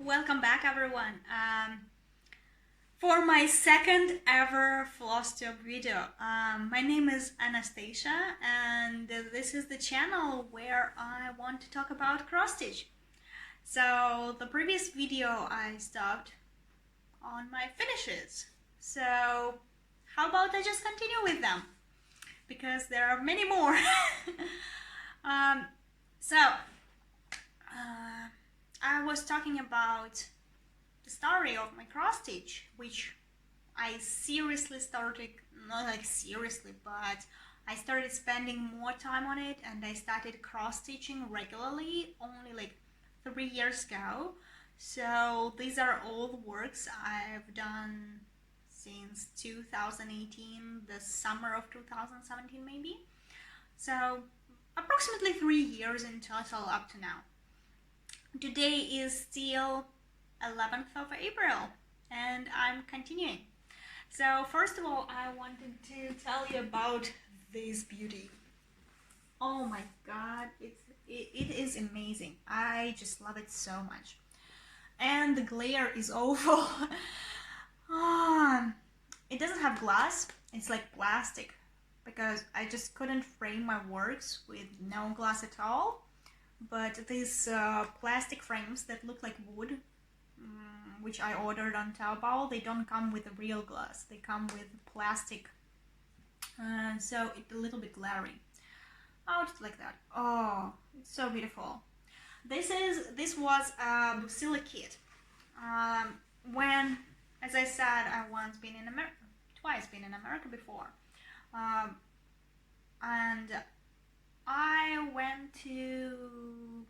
Welcome back, everyone. For my second ever Flosstube video, my name is Anastasia, and this is the channel where I want to talk about cross stitch. So the previous video I stopped on my finishes. So how about I just continue with them? Because there are many more. um, so I was talking about the story of my cross stitch, which I seriously started, not like seriously, but I started spending more time on it, and I started cross stitching regularly only like 3 years ago. So these are all the works I've done since 2018, the summer of 2017 maybe. So approximately 3 years in total up to now. Today is still 11th of April and I'm continuing. So first of all, I wanted to tell you about this beauty. Oh my god, it is amazing. I just love it so much. And the glare is awful. It doesn't have glass, it's like plastic, because I just couldn't frame my works with no glass at all. But these plastic frames that look like wood, which I ordered on Taobao, they don't come with a real glass. They come with plastic, so it's a little bit glary. Oh, just like that. Oh, it's so beautiful. This was a Lucilla kit. When, as I said, I once been in America, twice been in America before, and I went to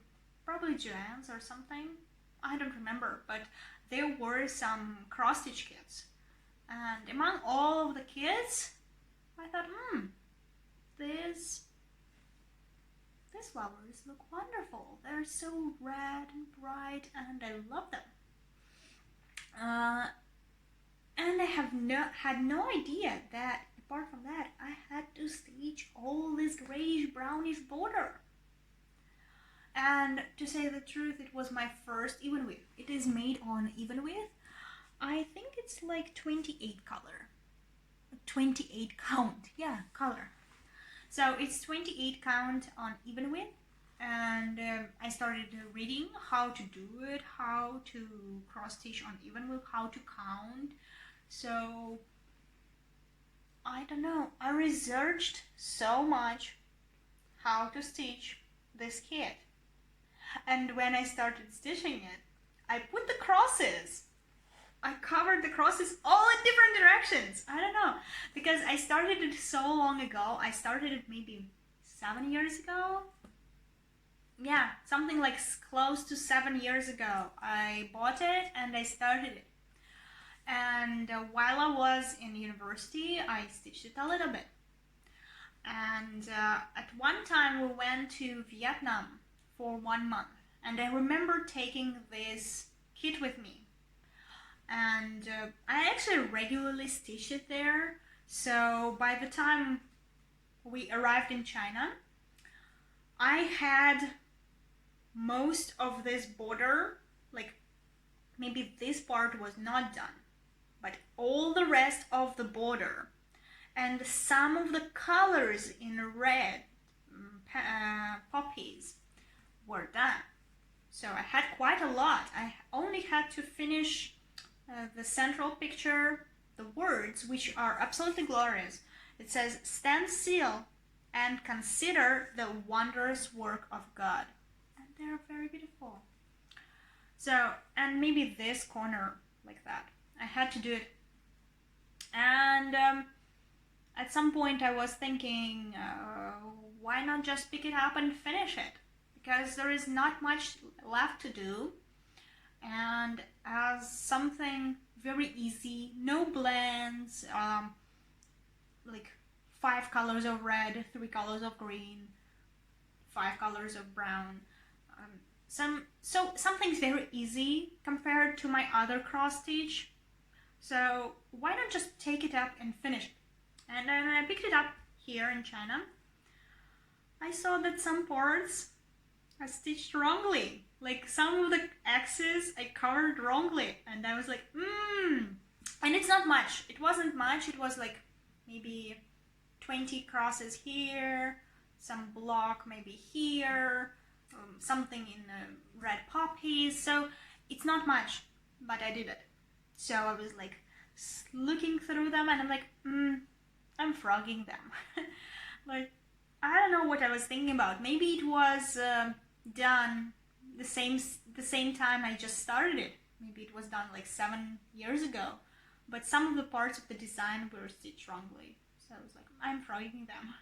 probably Joann's or something. I don't remember, but there were some cross stitch kits, and among all of the kits, I thought, these flowers look wonderful. They're so red and bright, and I love them. And I had no idea that apart from that, I had to stitch all this grayish brownish border. And to say the truth, it was my first even width. It is made on even width. I think it's like 28 color. 28 count, yeah, color. So it's 28 count on even width. And I started reading how to do it, how to cross stitch on even width, how to count. So I don't know, I researched so much how to stitch this kit. And when I started stitching it, I put the crosses. I covered the crosses all in different directions. I don't know, because I started it so long ago. I started it maybe 7 years ago. Yeah, something like close to 7 years ago. I bought it and I started it. And while I was in university, I stitched it a little bit. And at one time we went to Vietnam for 1 month. And I remember taking this kit with me. And I actually regularly stitched it there. So by the time we arrived in China, I had most of this border, like maybe this part was not done, but all the rest of the border and some of the colors in red poppies were done. So I had quite a lot. I only had to finish the central picture, the words, which are absolutely glorious. It says, "Stand still and consider the wondrous work of God." And they're very beautiful. So, and maybe this corner like that. I had to do it. And at some point I was thinking, why not just pick it up and finish it? Because there is not much left to do. And as something very easy, no blends, like 5 colors of red, 3 colors of green, 5 colors of brown. Something's very easy compared to my other cross stitch. So why not just take it up and finish it? And then I picked it up here in China. I saw that some parts I stitched wrongly. Like some of the X's I covered wrongly, and I was like, And it's not much. It wasn't much. It was like maybe 20 crosses here, some block maybe here, something in red poppies. So it's not much, but I did it. So I was like looking through them, and I'm like, I'm frogging them. Like, I don't know what I was thinking about. Maybe it was done the same time I just started it. Maybe it was done like 7 years ago. But some of the parts of the design were stitched wrongly. So I was like, I'm frogging them.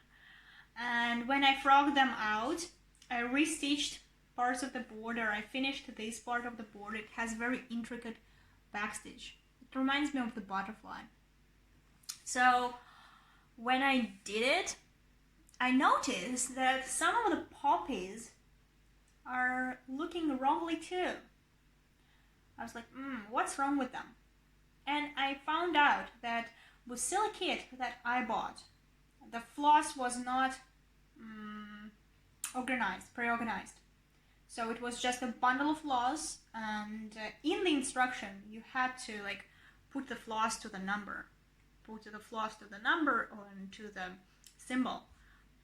And when I frogged them out, I restitched parts of the border. I finished this part of the border. It has very intricate backstitch. It reminds me of the butterfly. So when I did it, I noticed that some of the poppies are looking wrongly too. I was like, what's wrong with them? And I found out that with silly kit that I bought, the floss was not pre-organized. So it was just a bundle of floss, and in the instruction you had to like put the floss to the number, or to the symbol.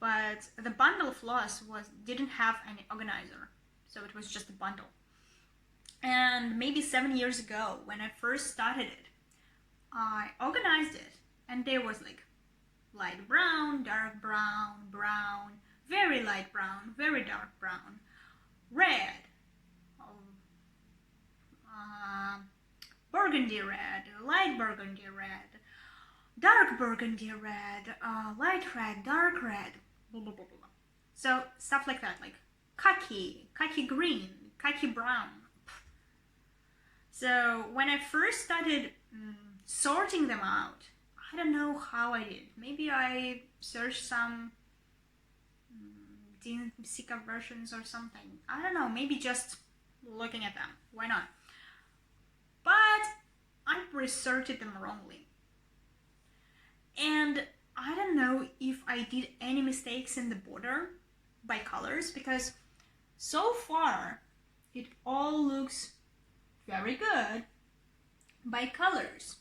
But the bundle of floss didn't have any organizer, so it was just a bundle. And maybe 7 years ago, when I first started it, I organized it, and there was like light brown, dark brown, brown, very light brown, very dark brown, red, burgundy red, light burgundy red, dark burgundy red, light red, dark red, blah, blah, blah, blah. So stuff like that, like khaki green, khaki brown. So when I first started sorting them out, I don't know how I did. Maybe I searched some Sika versions or something. I don't know, maybe just looking at them. Why not? But I resorted them wrongly. And I don't know if I did any mistakes in the border by colors, because so far it all looks very good by colors.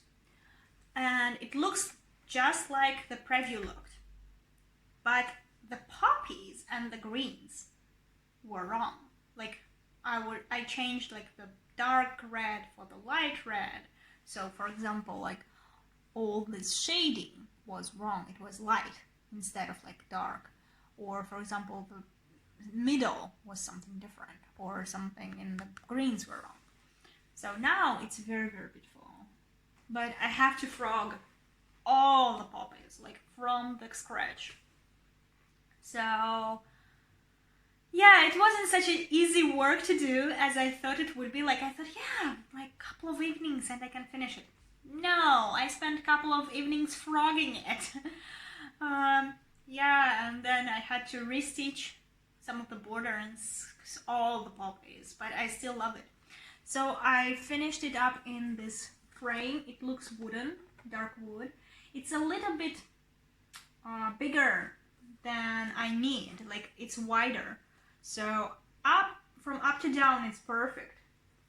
And it looks just like the preview looked. But the poppies and the greens were wrong. Like I changed like the dark red for the light red. So for example, like all this shading was wrong. It was light instead of like dark. Or for example, the middle was something different, or something in the greens were wrong. So now it's very, very beautiful. But I have to frog all the poppies, like from the scratch. So yeah, it wasn't such an easy work to do as I thought it would be. Like I thought, yeah, like a couple of evenings and I can finish it. No, I spent a couple of evenings frogging it. Yeah, and then I had to restitch some of the border and all the poppies, but I still love it. So I finished it up in this frame. It looks wooden, dark wood. It's a little bit bigger than I need, like it's wider. So from up to down it's perfect.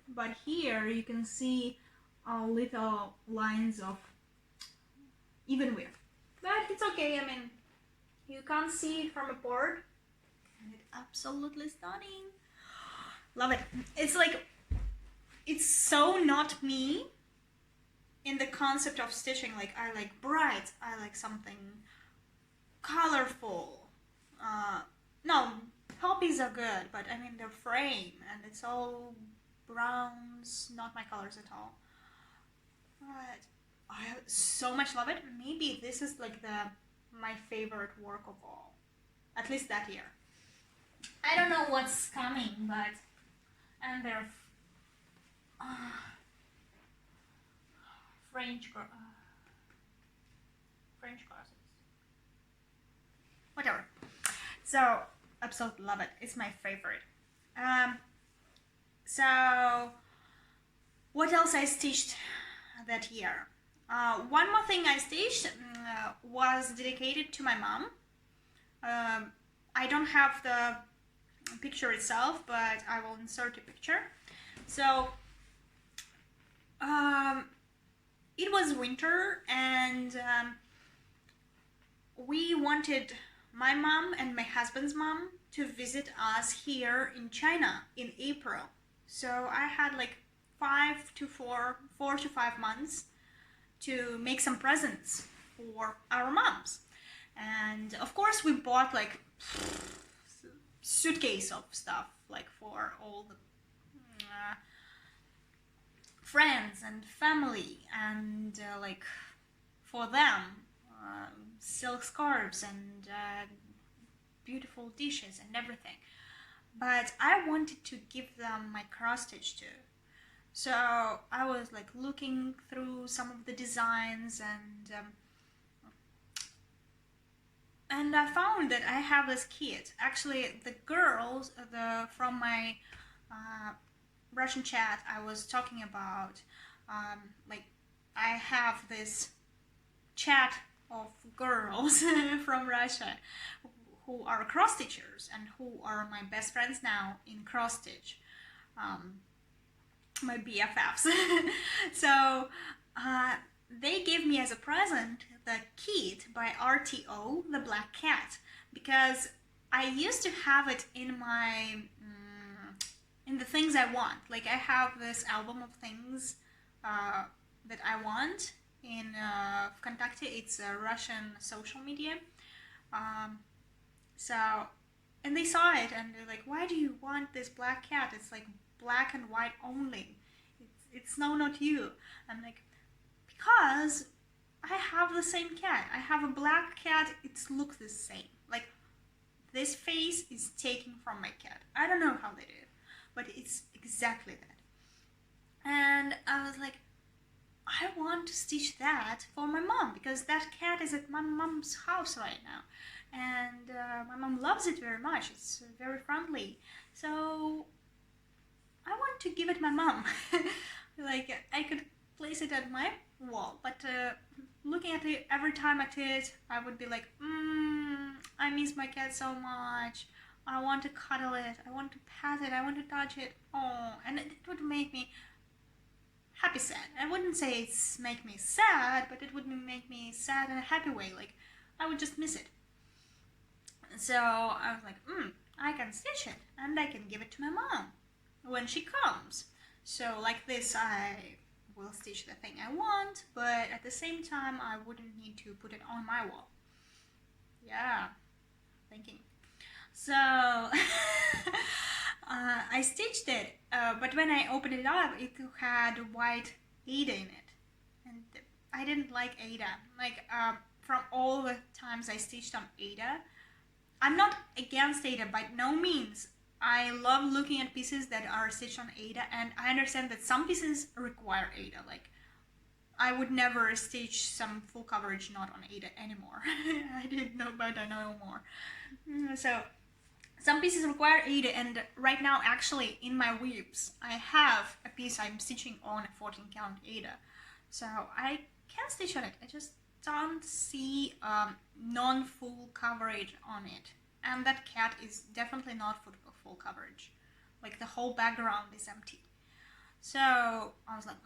But here you can see little lines of even width. But it's okay, I mean, you can't see it from apart. And it's absolutely stunning. Love it. It's like, it's so not me in the concept of stitching. Like I like bright, I like something colorful. No, poppies are good, but I mean the frame and it's all browns, not my colors at all. But I so much love it. Maybe this is like my favorite work of all, at least that year. I don't know what's coming, but and they're French crosses. Whatever. So absolutely love it. It's my favorite. So what else I stitched that year? One more thing I stitched was dedicated to my mom. I don't have the picture itself, but I will insert a picture. So it was winter, and we wanted my mom and my husband's mom to visit us here in China in April. So I had like 4 to 5 months to make some presents for our moms. And of course we bought like suitcase of stuff like for all the friends and family, and like for them silk scarves and beautiful dishes and everything. But I wanted to give them my cross stitch too. So I was like looking through some of the designs, and I found that I have this kit. Actually, the girls from my Russian chat I was talking about, like I have this chat of girls from Russia who are cross stitchers and who are my best friends now in cross stitch, my BFFs. So they gave me as a present the kit by RTO, the Black Cat, because I used to have it in my in the things I want. Like I have this album of things that I want in ВКонтакте. It's a Russian social media. So, and they saw it and they're like, why do you want this black cat? It's like black and white only. It's no, not you. I'm like, because I have the same cat. I have a black cat. It looks the same. Like this face is taken from my cat. I don't know how they did it, but it's exactly that. And I was like, I want to stitch that for my mom because that cat is at my mom's house right now. And my mom loves it very much. It's very friendly. So I want to give it my mom. Like I could place it at my wall, but looking at it every time at it, I would be like, I miss my cat so much. I want to cuddle it. I want to pat it. I want to touch it. Oh, and it would make me happy sad. I wouldn't say it's make me sad, but it would make me sad in a happy way. Like I would just miss it. So I was like, I can stitch it and I can give it to my mom when she comes. So like this, I will stitch the thing I want, but at the same time, I wouldn't need to put it on my wall. Yeah, thinking. So I stitched it, but when I opened it up, it had white Ada in it, and I didn't like Ada. Like from all the times I stitched on Ada, I'm not against Ada by no means. I love looking at pieces that are stitched on Ada, and I understand that some pieces require Ada. Like I would never stitch some full coverage not on Ada anymore. I didn't know, but I know more. So some pieces require Ada, and right now actually in my whips I have a piece I'm stitching on a 14 count Ada. So I can stitch on it. I just don't see non-full coverage on it. And that cat is definitely not full coverage. Like the whole background is empty. So I was like,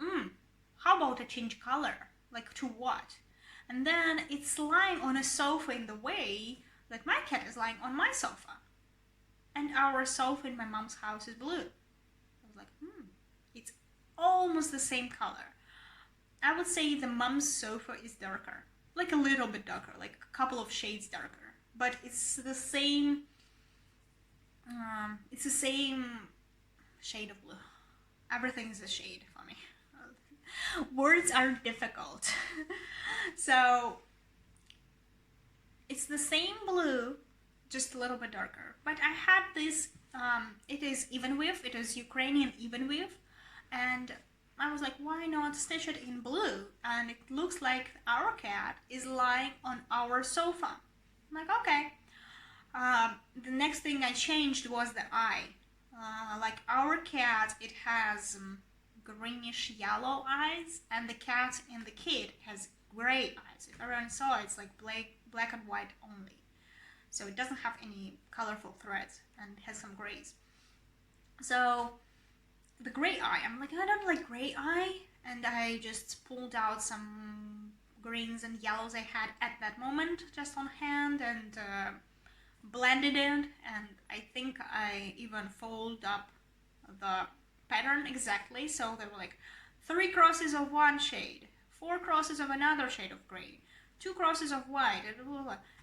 how about a change color? Like to what? And then it's lying on a sofa in the way that my cat is lying on my sofa. And our sofa in my mom's house is blue. I was like, it's almost the same color. I would say the mom's sofa is darker. Like a little bit darker, like a couple of shades darker. But it's the same shade of blue. Everything is a shade for me. Words are difficult. So it's the same blue, just a little bit darker. But I had this, it is even width, it is Ukrainian even width, and I was like, why not stitch it in blue? And it looks like our cat is lying on our sofa. I'm like, okay. The next thing I changed was the eye. Like our cat, it has greenish yellow eyes, and the cat in the kit has gray eyes. If everyone saw it, it's like black and white only. so it doesn't have any colorful threads and it has some grays. So the gray eye, I'm like, I don't like gray eye, and I just pulled out some greens and yellows I had at that moment just on hand and blended it, and I think I even folded up the pattern exactly, so there were like 3 crosses of one shade, 4 crosses of another shade of gray, 2 crosses of white,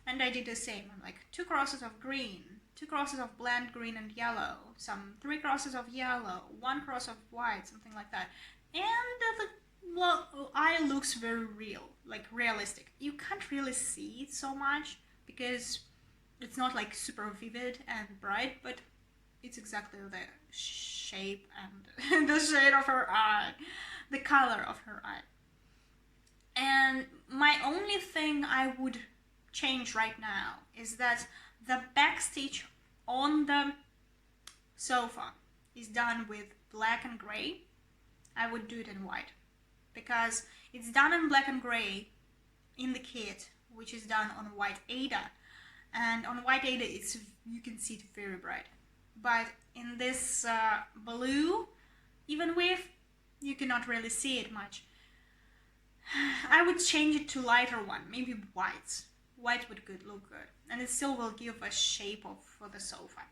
and I did the same. I'm like 2 crosses of green, 2 crosses of blend green and yellow, some 3 crosses of yellow, 1 cross of white, something like that. And the eye looks very real, like realistic. You can't really see it so much because it's not like super vivid and bright, but it's exactly the shape and the shade of her eye, the color of her eye. And my only thing I would change right now is that the back stitch on the sofa is done with black and gray. I would do it in white because it's done in black and gray in the kit, which is done on white Ada, and on white Ada it's, you can see it very bright, but in this blue even with, you cannot really see it much. I would change it to lighter one, maybe white. White would look good, and it still will give a shape for the sofa.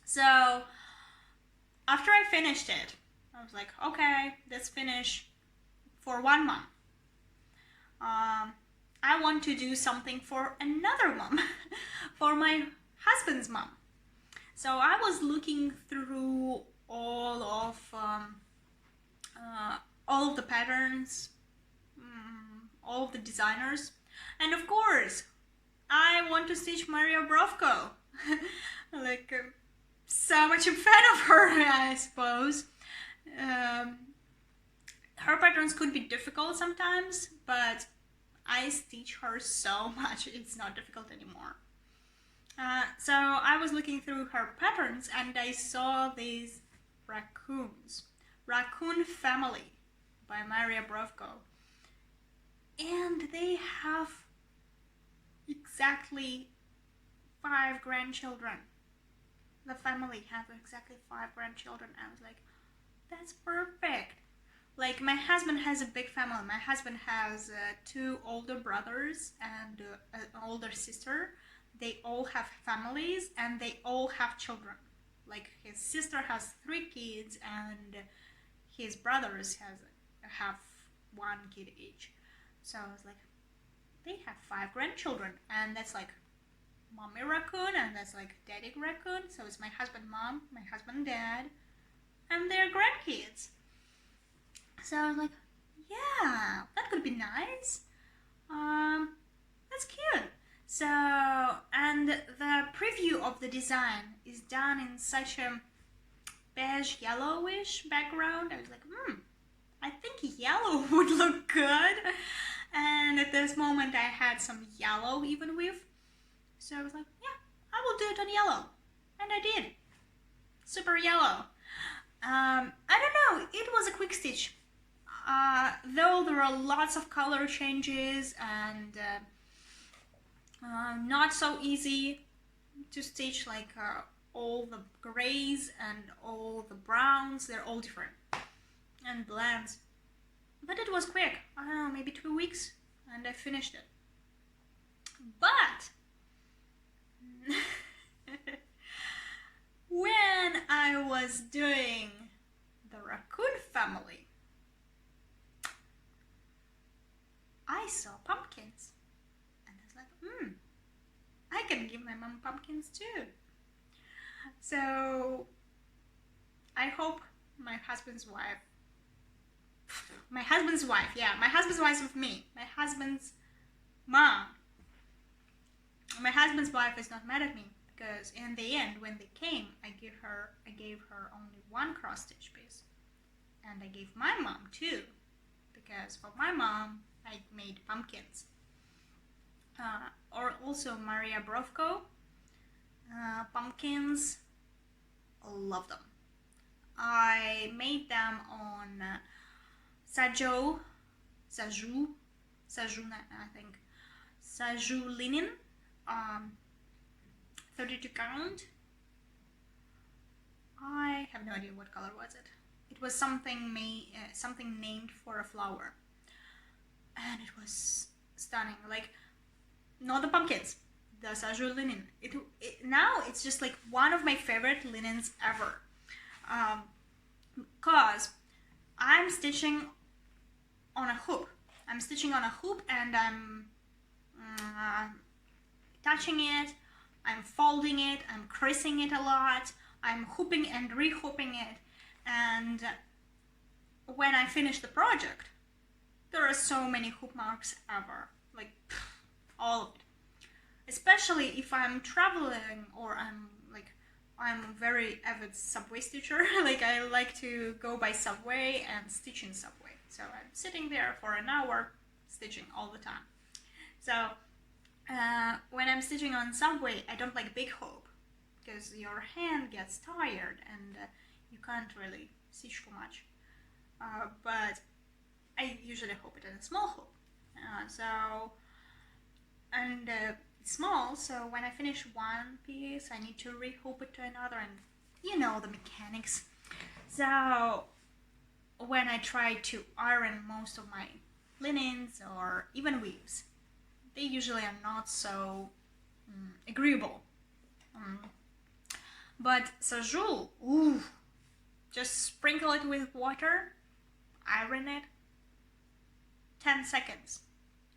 So after I finished it, I was like, okay, let's finish for one mom. I want to do something for another mom, for my husband's mom. So I was looking through all of the patterns, all of the designers, and of course, I want to stitch Maria Brovko. Like, so much a fan of her, I suppose. Her patterns could be difficult sometimes, but I stitch her so much, it's not difficult anymore. So I was looking through her patterns and I saw these raccoons. Raccoon Family by Maria Brovko. And they have exactly 5 grandchildren. The family has exactly 5 grandchildren. I was like, that's perfect. Like, my husband has a big family. My husband has 2 older brothers and an older sister. They all have families and they all have children. Like, his sister has 3 kids and his brothers have 1 kid each. So I was like, they have 5 grandchildren, and that's like mommy raccoon, and that's like daddy raccoon. So it's my husband, mom, my husband, dad, and their grandkids. So I was like, yeah, that could be nice. That's cute. So, and the preview of the design is done in such a beige yellowish background. I was like, I think yellow would look good. And at this moment I had some yellow even with. So I was like, yeah, I will do it on yellow. And I did. Super yellow. I don't know, it was a quick stitch. Though there are lots of color changes and not so easy to stitch, like all the grays and all the browns, they're all different, and blends. But it was quick, I don't know, maybe 2 weeks, and I finished it. But when I was doing the Raccoon Family, I saw pumpkins, and I was like, I can give my mom pumpkins too. So I hope my husband's wife with me, my husband's mom, my husband's wife is not mad at me, because in the end, when they came, I gave her only 1 cross stitch piece, and I gave my mom 2, because for my mom I made pumpkins. Or also Maria Brovko pumpkins, love them. I made them on Saju linen. 32 count. I have no idea what color was it. It was something named for a flower, and it was stunning. Like, not the pumpkins, the Sajul linen. Now it's just like one of my favorite linens ever, because I'm stitching on a hoop. And I'm touching it, I'm folding it, I'm creasing it a lot, I'm hooping and re-hooping it, and when I finish the project, there are so many hoop marks ever, like all of it. Especially if I'm traveling or I'm a very avid subway stitcher. Like, I like to go by subway and stitch in subway. So I'm sitting there for an hour stitching all the time. So when I'm stitching on subway, I don't like big hoop because your hand gets tired and you can't really stitch too much. But I usually hoop it in a small hoop. It's small, so when I finish one piece, I need to re-hoop it to another, and you know the mechanics. So when I try to iron most of my linens or even weaves, they usually are not so agreeable. But Sajul, ooh, just sprinkle it with water, iron it, 10 seconds.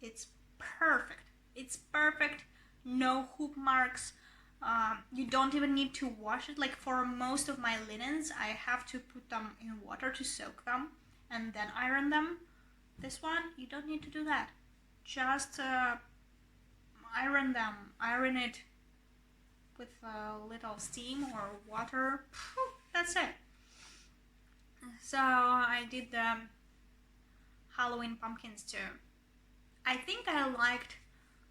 It's perfect. It's perfect. No hoop marks. You don't even need to wash it. Like, for most of my linens, I have to put them in water to soak them and then iron them. This one, you don't need to do that. Just iron them. Iron it with a little steam or water. That's it. So I did the Halloween pumpkins too. I think I liked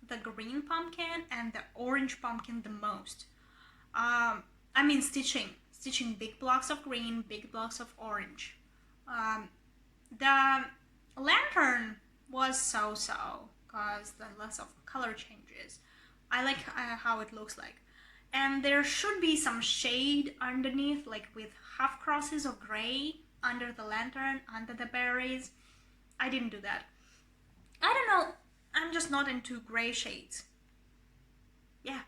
the green pumpkin and the orange pumpkin the most. I mean, stitching big blocks of green, big blocks of orange. The lantern was so-so because the lots of color changes. I like how it looks like. And there should be some shade underneath, like with half crosses of gray under the lantern, under the berries. I didn't do that. I don't know, I'm just not into gray shades. Yeah,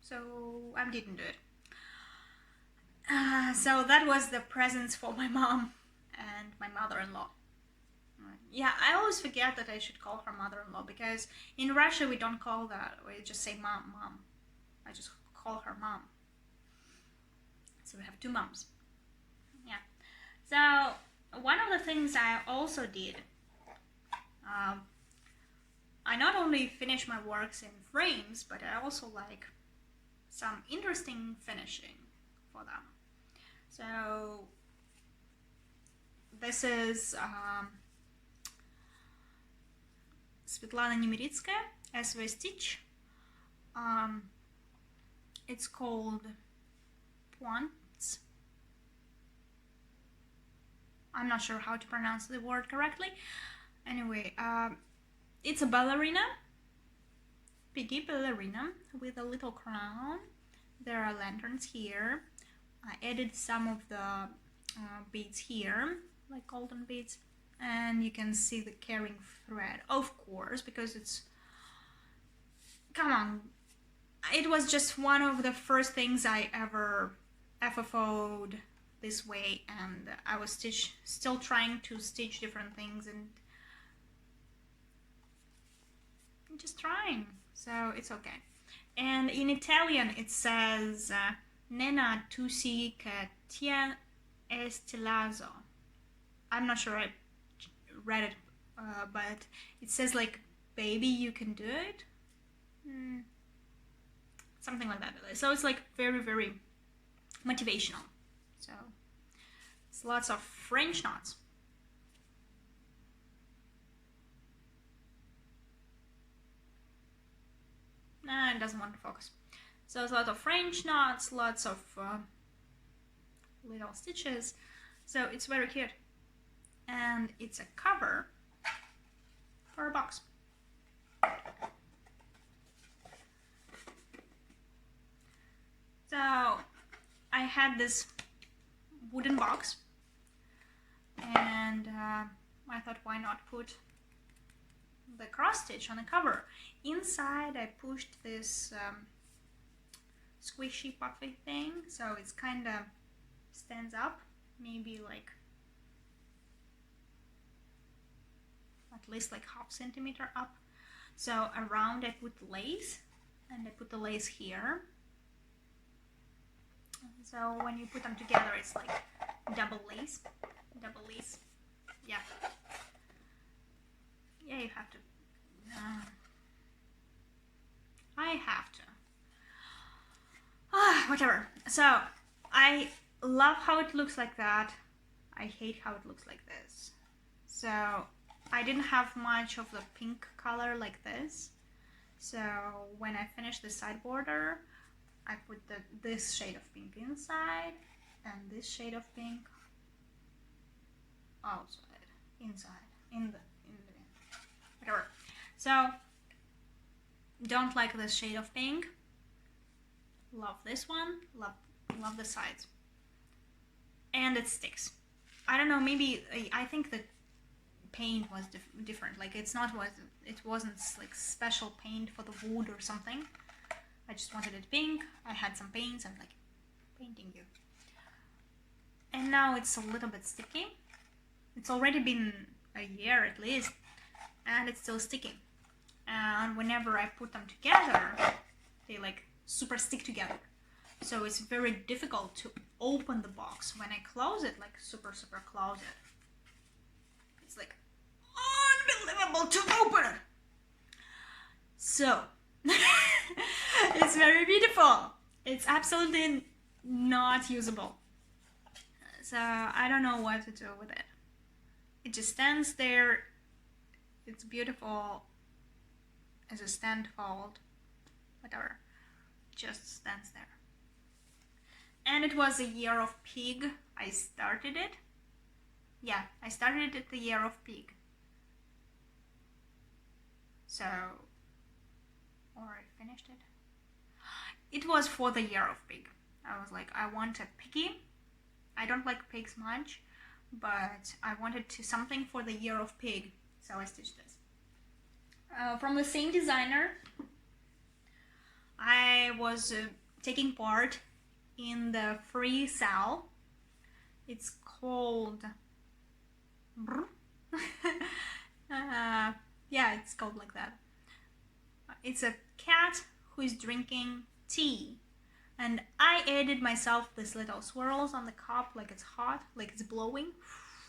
so I didn't do it. So that was the presents for my mom and my mother-in-law. Yeah, I always forget that I should call her mother-in-law, because in Russia we don't call that. We just say mom. I just call her mom. So we have two moms. Yeah. So one of the things I also did, I not only finish my works in frames, but I also like some interesting finishing for them. So this is Svetlana Nemeritskaya, SV Stitch. It's called Points. I'm not sure how to pronounce the word correctly. Anyway, it's a ballerina, piggy ballerina with a little crown. There are lanterns here. I added some of the beads here, like golden beads, and you can see the carrying thread, of course, because it's, come on, it was just one of the first things I ever FFO'd this way, and I was still trying to stitch different things and just trying, so it's okay. And in Italian it says Nena tu si che tien estilazo. I'm not sure I read it, but it says like, baby, you can do it, something like that. So it's like very, very motivational. So it's lots of French knots. Nah, it doesn't want to focus. So it's a lot of French knots, lots of little stitches. So it's very cute. And it's a cover for a box. So I had this wooden box, and I thought, why not put the cross stitch on the cover. Inside I pushed this squishy puffy thing, so it's kind of stands up, maybe like at least like ½ centimeter up. So around I put lace, and I put the lace here. So when you put them together, it's like double lace. Yeah. Yeah, you have to. I have to. Whatever. So I love how it looks like that. I hate how it looks like this. So I didn't have much of the pink color like this. So when I finished the side border, I put this shade of pink inside and this shade of pink outside, inside, in the whatever. So don't like this shade of pink. Love this one. Love the sides. And it sticks. I don't know, maybe I think the paint was different. Like it wasn't like special paint for the wood or something. I just wanted it pink. I had some paints. I'm like, painting you. And now it's a little bit sticky. It's already been a year at least, and it's still sticky. And whenever I put them together, they like super stick together. So it's very difficult to open the box. When I close it, like super close it, it's like unbelievable to open it. So it's very beautiful. It's absolutely not usable. So I don't know what to do with it. It just stands there. It's beautiful as a stand fold, whatever. Just stands there. And it was a year of pig. I started it. Yeah, I started it the year of pig. So, or I finished it. It was for the year of pig. I was like, I want a piggy. I don't like pigs much, but I wanted something for the year of pig. So I stitched this. From the same designer, I was taking part in the free sale. It's called yeah, it's called like that. It's a cat who is drinking tea, and I added myself this little swirls on the cup, like it's hot, like it's blowing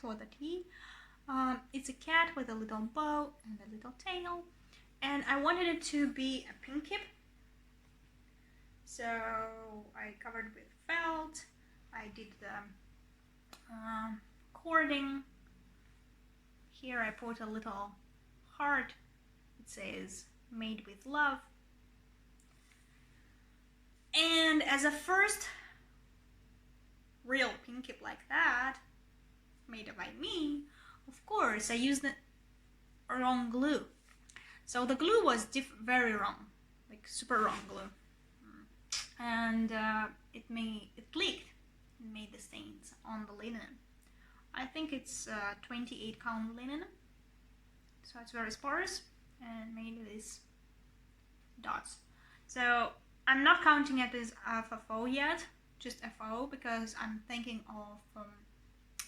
for the tea. It's a cat with a little bow and a little tail, and I wanted it to be a pin kip. So I covered with felt. I did the cording. Here I put a little heart. It says made with love. And as a first real pin kip like that, made by me, of course I used the wrong glue. So the glue was very wrong, like super wrong glue. And it leaked and made the stains on the linen. I think it's 28 count linen, so it's very sparse and made these dots. So I'm not counting it as FFO yet, just FO, because I'm thinking of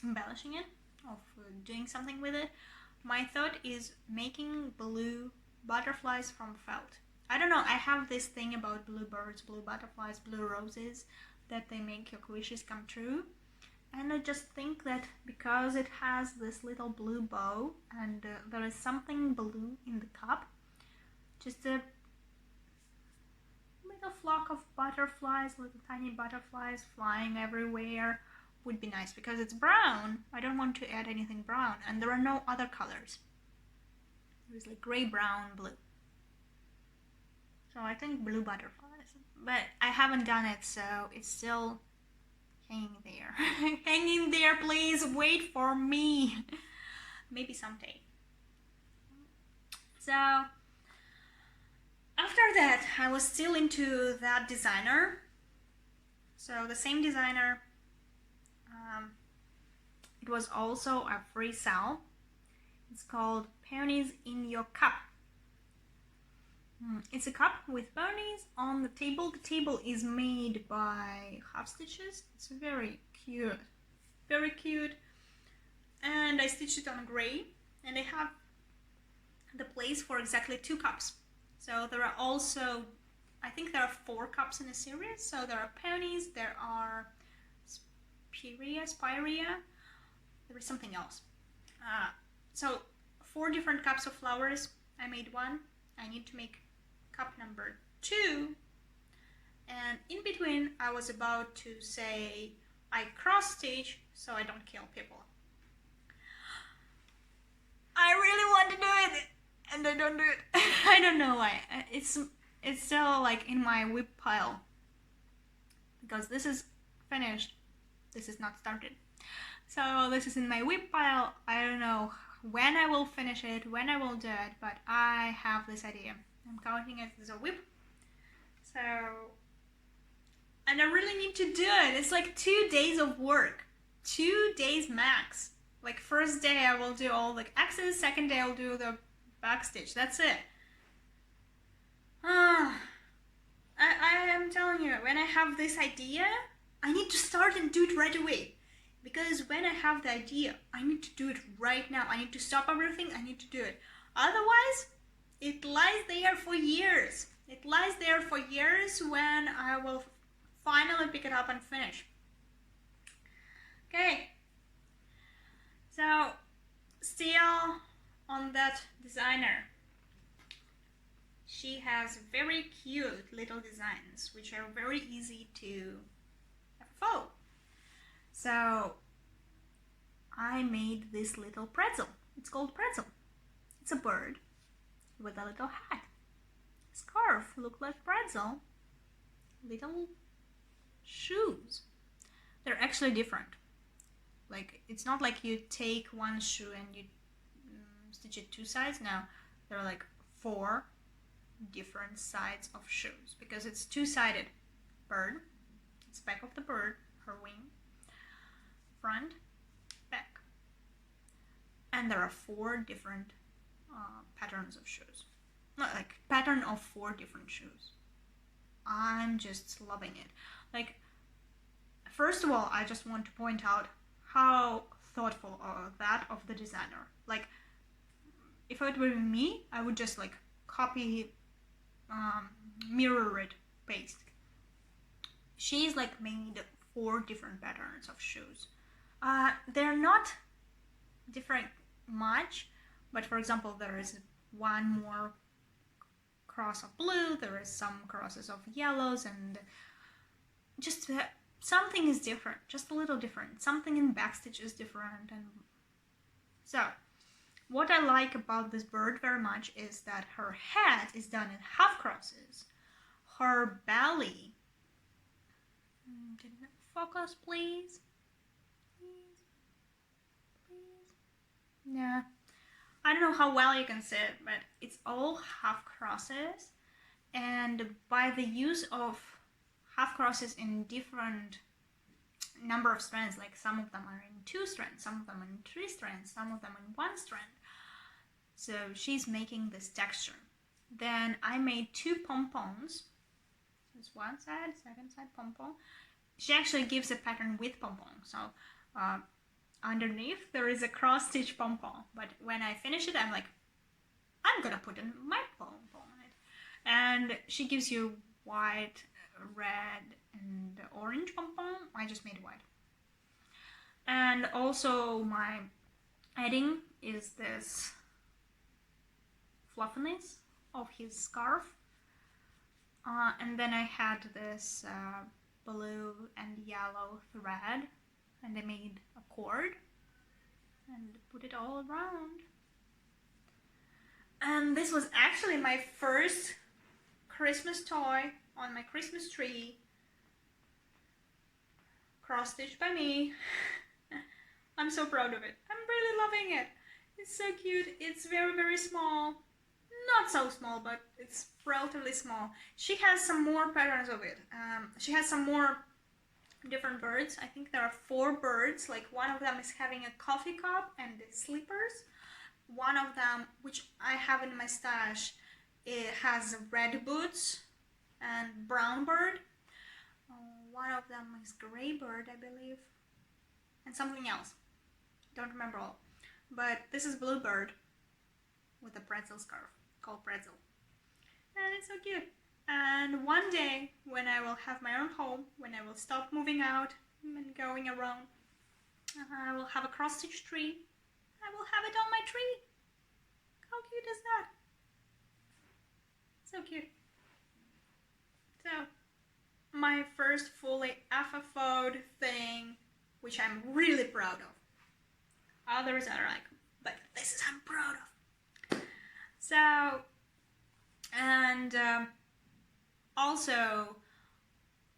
embellishing it, of doing something with it. My thought is making blue butterflies from felt. I don't know, I have this thing about blue birds, blue butterflies, blue roses, that they make your wishes come true. And I just think that because it has this little blue bow and there is something blue in the cup, just a little flock of butterflies, little tiny butterflies flying everywhere would be nice. Because it's brown, I don't want to add anything brown, and there are no other colors. There's like gray, brown, blue. So I think blue butterflies, but I haven't done it, so it's still hanging there. Hanging there, please wait for me. Maybe someday. So after that, I was still into that designer, So the same designer. It was also a free sale. It's called Peonies in Your Cup. It's a cup with peonies on the table. The table is made by half stitches. It's very cute. Very cute. And I stitched it on gray. And I have the place for exactly 2 cups. So there are also, I think there are 4 cups in a series. So there are peonies, there are spirea, there is something else. So 4 different cups of flowers. I made 1. I need to make cup number 2. And in between, I was about to say I cross stitch so I don't kill people. I really want to do it, and I don't do it. I don't know why. It's still like in my whip pile because this is finished. This is not started. So this is in my whip pile. I don't know when I will finish it, when I will do it, but I have this idea. I'm counting it as a whip. So, and I really need to do it. It's like 2 days of work, 2 days max. Like first day I will do all the X's, second day I'll do the back stitch. That's it. I am telling you, when I have this idea, I need to start and do it right away. Because when I have the idea, I need to do it right now. I need to stop everything, I need to do it. Otherwise, it lies there for years. It lies there for years when I will finally pick it up and finish. Okay. So, still on that designer. She has very cute little designs, which are very easy to follow. So I made this little pretzel. It's called Pretzel. It's a bird with a little hat. Scarf look like pretzel. Little shoes. They're actually different. Like, it's not like you take one shoe and you stitch it 2 sides. No, there are like 4 different sides of shoes because it's 2-sided. Bird, it's back of the bird, her wing, front, back, and there are 4 different patterns of shoes. Not like pattern of 4 different shoes. I'm just loving it. Like, first of all, I just want to point out how thoughtful that of the designer. Like, if it were me, I would just like copy, mirror it, paste. She's like made 4 different patterns of shoes. They're not different much, but for example, there is one more cross of blue, there is some crosses of yellows, and just something is different, just a little different. Something in backstitch is different. And so what I like about this bird very much is that her head is done in half crosses. Her belly, didn't focus, please? Yeah, I don't know how well you can see it, but it's all half crosses, and by the use of half crosses in different number of strands, like some of them are in 2 strands, some of them are in 3 strands, some of them in 1 strand. So she's making this texture. Then I made 2 pom-poms. There's one side, second side pom-pom. She actually gives a pattern with pom-pom. So underneath there is a cross stitch pom-pom, but when I finish it, I'm like, I'm gonna put in my pom-pom on it. And she gives you white, red, and orange pom-pom. I just made white. And also my adding is this fluffiness of his scarf. And then I had this blue and yellow thread, and I made a cord and put it all around. And this was actually my first Christmas toy on my Christmas tree, cross stitched by me. I'm so proud of it. I'm really loving it. It's so cute. It's very, very small. Not so small, but it's relatively small. She has some more patterns of it. She has some more different birds. I think there are 4 birds. Like one of them is having a coffee cup and slippers. One of them, which I have in my stash, it has red boots and brown bird. One of them is gray bird, I believe, and something else. Don't remember all. But this is blue bird with a pretzel scarf called Pretzel. And it's so cute. And one day, when I will have my own home, when I will stop moving out and going around, I will have a cross-stitch tree. I will have it on my tree. How cute is that? So cute. So, my first fully FFO'd thing, which I'm really proud of. Others are like, but this is I'm proud of. So, and also,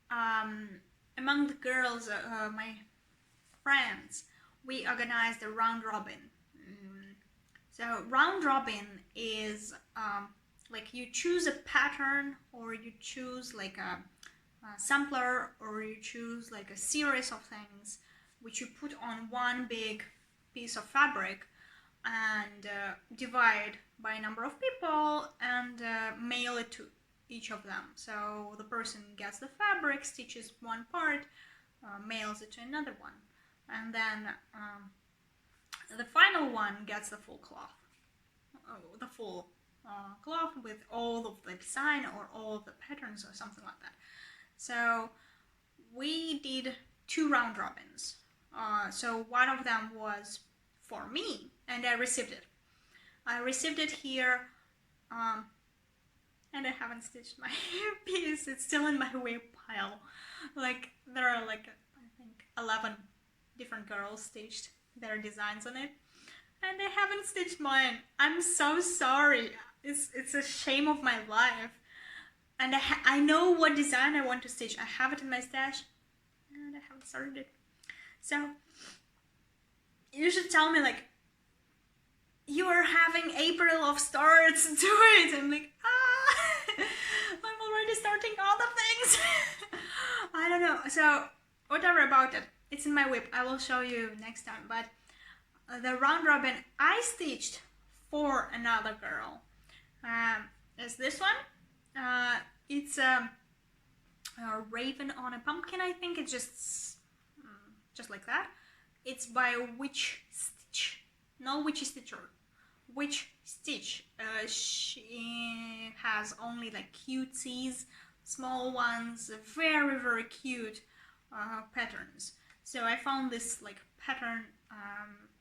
among the girls, my friends, we organized a round robin. So round robin is like you choose a pattern, or you choose like a sampler, or you choose like a series of things which you put on one big piece of fabric and divide by a number of people and mail it to each of them. So the person gets the fabric, stitches one part, mails it to another one, and then the final one gets the full cloth, cloth with all of the design or all of the patterns or something like that. So we did 2 round robins. So one of them was for me, and I received it. I received it here, and I haven't stitched my piece. It's still in my WIP pile. Like there are like I think 11 different girls stitched their designs on it, and I haven't stitched mine. I'm so sorry. It's a shame of my life. And I know what design I want to stitch. I have it in my stash, and I haven't started it. So you should tell me, like, you are having April of starts, do it. I'm like, I'm already starting other things. I don't know. So whatever about it, it's in my WIP. I will show you next time. But the round robin I stitched for another girl is this one. It's a raven on a pumpkin. I think it's just like that. It's by Witch Stitch. No Witchy Stitcher. Witch Stitch. She has only like cutesies, small ones, very very cute patterns. So I found this like pattern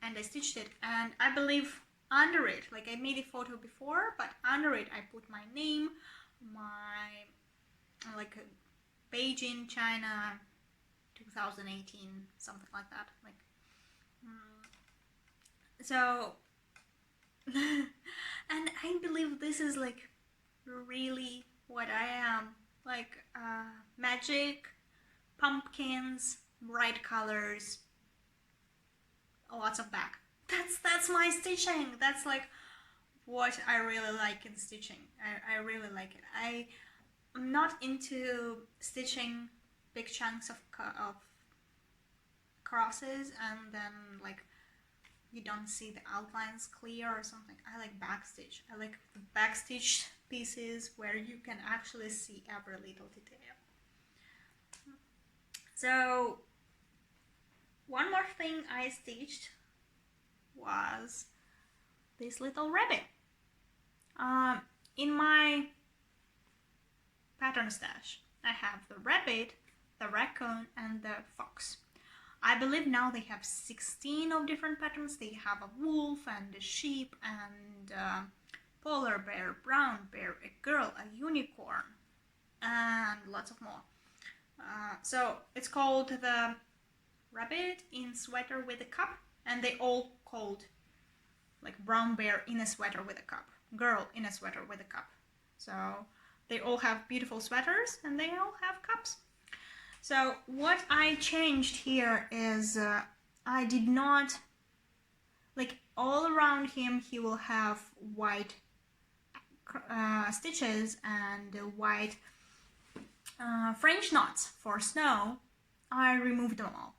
and I stitched it, and I believe under it, like I made a photo before, but under it I put my name, my like Beijing, China 2018, something like that. Like so and I believe this is like really what I am, like magic, pumpkins, bright colors, lots of back. That's my stitching. That's like what I really like in stitching. I really like it. I'm not into stitching big chunks of crosses and then like you don't see the outlines clear or something. I like backstitch. I like the backstitch pieces where you can actually see every little detail. So one more thing I stitched was this little rabbit. In my pattern stash, I have the rabbit, the raccoon, and the fox. I believe now they have 16 of different patterns. They have a wolf and a sheep and a polar bear, brown bear, a girl, a unicorn, and lots of more. So it's called the rabbit in sweater with a cup, and they all called like brown bear in a sweater with a cup, girl in a sweater with a cup. So they all have beautiful sweaters and they all have cups. So what I changed here is I did not, like all around him he will have white stitches and white French knots for snow, I removed them all.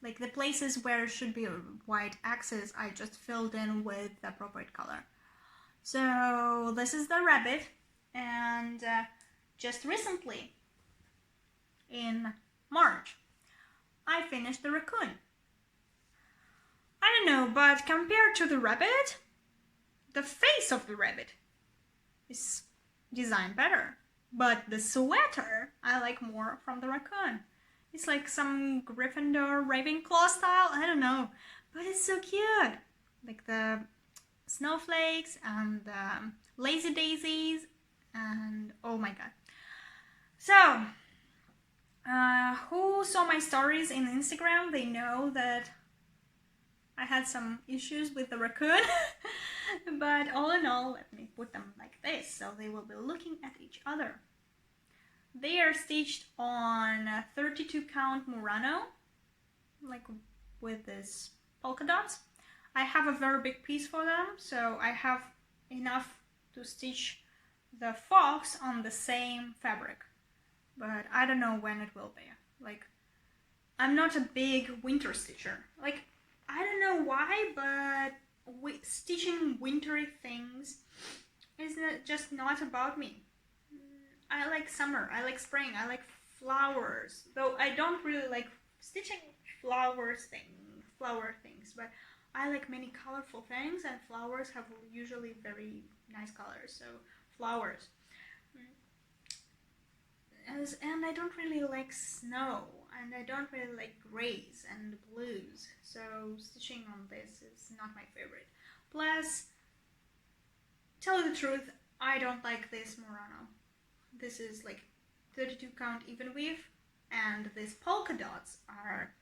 Like the places where should be white X's, I just filled in with the appropriate color. So this is the rabbit, and just recently, in March, I finished the raccoon. I don't know, but compared to the rabbit, the face of the rabbit is designed better. But the sweater, I like more from the raccoon. It's like some Gryffindor Ravenclaw style, I don't know. But it's so cute. Like the snowflakes and the lazy daisies, and oh my god. So, who saw my stories in Instagram, they know that I had some issues with the raccoon. But all in all, let me put them like this so they will be looking at each other. They are stitched on 32 count Murano, like with this polka dots. I have a very big piece for them, so I have enough to stitch the fox on the same fabric. But I don't know when it will be. Like, I'm not a big winter stitcher. Like, I don't know why, but stitching wintry things is just not about me. I like summer, I like spring, I like flowers. Though I don't really like stitching flower things, but I like many colorful things, and flowers have usually very nice colors. So flowers. And I don't really like snow, and I don't really like grays and blues, so stitching on this is not my favorite. Plus, tell you the truth, I don't like this Murano. This is like 32 count even weave, and these polka dots are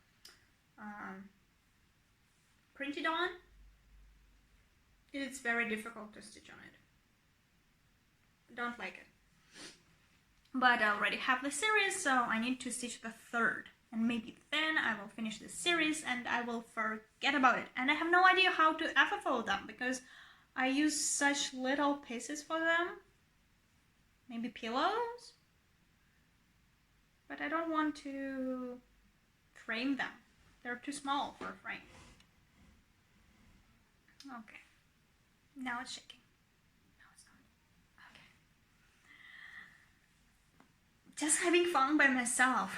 printed on. It's very difficult to stitch on it. Don't like it. But I already have the series, so I need to stitch the third. And maybe then I will finish this series and I will forget about it. And I have no idea how to FFO them, because I use such little pieces for them. Maybe pillows? But I don't want to frame them. They're too small for a frame. Okay. Now it's shaking. No, it's not. Okay. Just having fun by myself.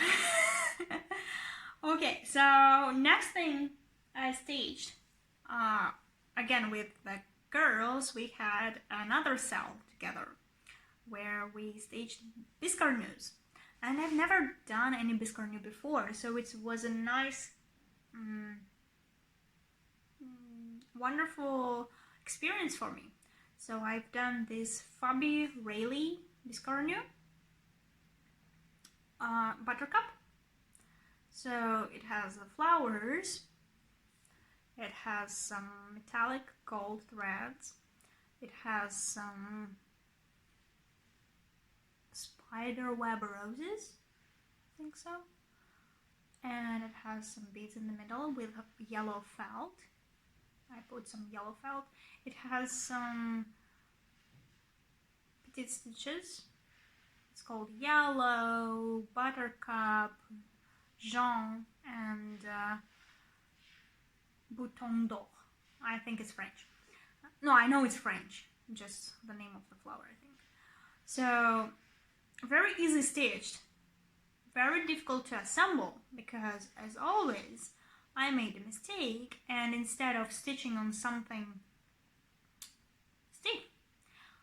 Okay, so next thing I staged, again with the girls, we had another cell together where we staged biscarnus. And I've never done any biscarnu before, so it was a nice, wonderful experience for me. So I've done this Fabi Rayleigh biscarnu buttercup. So it has the flowers, it has some metallic gold threads, it has some spider web roses, I think so, and it has some beads in the middle with yellow felt. I put some yellow felt. It has some petite stitches. It's called yellow, buttercup, Jean, and bouton d'or. I think it's French. No, I know it's French. Just the name of the flower, I think. So, very easy stitched. Very difficult to assemble because, as always, I made a mistake, and instead of stitching on something stiff,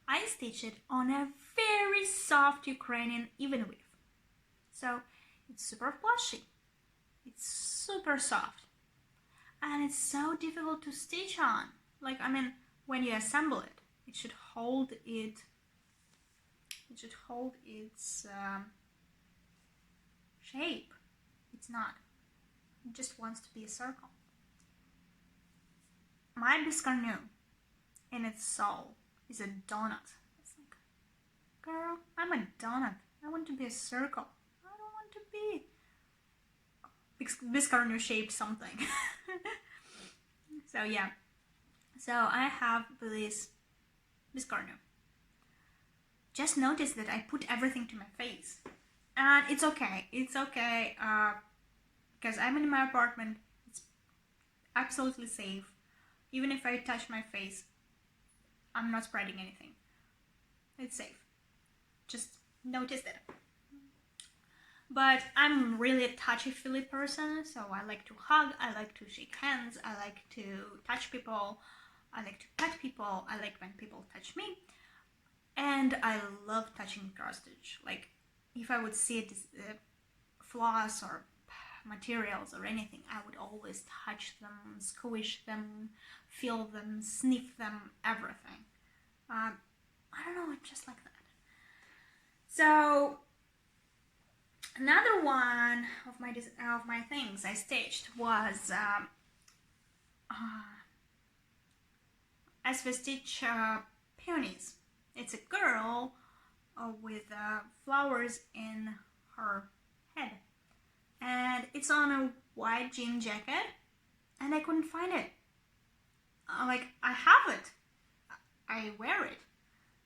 I stitched it on a very soft Ukrainian even weave. So it's super plushy, it's super soft, and it's so difficult to stitch on. Like, I mean, when you assemble it, it should hold its shape. It's not. It just wants to be a circle. My biscarnu in its soul is a donut. It's like, girl, I'm a donut. I want to be a circle. I don't want to be biscarnu shaped something. So yeah. So I have this biscarnu. Just notice that I put everything to my face. And it's okay. It's okay. because I'm in my apartment. It's absolutely safe. Even if I touch my face, I'm not spreading anything. It's safe. Just notice that. But I'm really a touchy-feely person, so I like to hug, I like to shake hands, I like to touch people, I like to pet people, I like when people touch me, and I love touching cross stitch. Like, if I would see floss or materials or anything, I would always touch them, squish them, feel them, sniff them, everything. I don't know, it's just like that. So another one of my things I stitched was as we stitch peonies. It's a girl with flowers in her head, and it's on a white jean jacket, and I couldn't find it. Like, I have it, I wear it,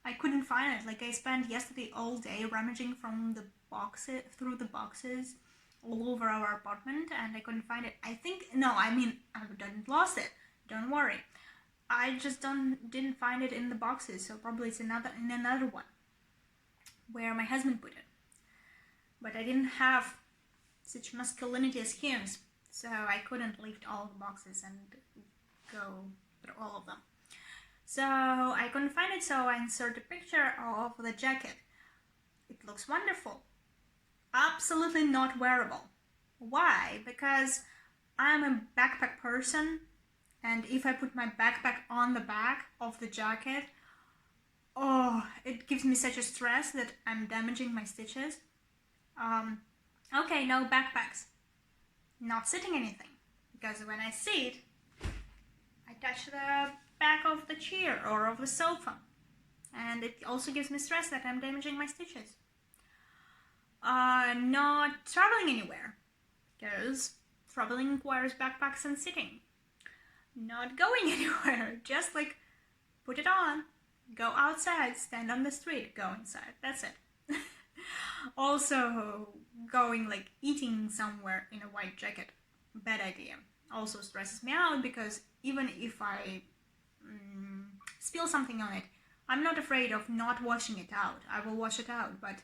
I couldn't find it. Like, I spent yesterday all day rummaging through the boxes all over our apartment, and I couldn't find it. I didn't lost it, don't worry. I just didn't find it in the boxes, so probably it's in another one where my husband put it. But I didn't have such masculinity as him, so I couldn't lift all the boxes and go through all of them. So I couldn't find it, so I insert a picture of the jacket. It looks wonderful. Absolutely not wearable. Why? Because I'm a backpack person, and if I put my backpack on the back of the jacket, it gives me such a stress that I'm damaging my stitches. Okay, no backpacks. Not sitting anything, because when I sit, I touch the back of the chair or of the sofa, and it also gives me stress that I'm damaging my stitches. Not traveling anywhere, because traveling requires backpacks and sitting. Not going anywhere, just like put it on, go outside, stand on the street, go inside, that's it. Also, going like eating somewhere in a white jacket, bad idea. Also stresses me out, because even if I spill something on it, I'm not afraid of not washing it out. I will wash it out, but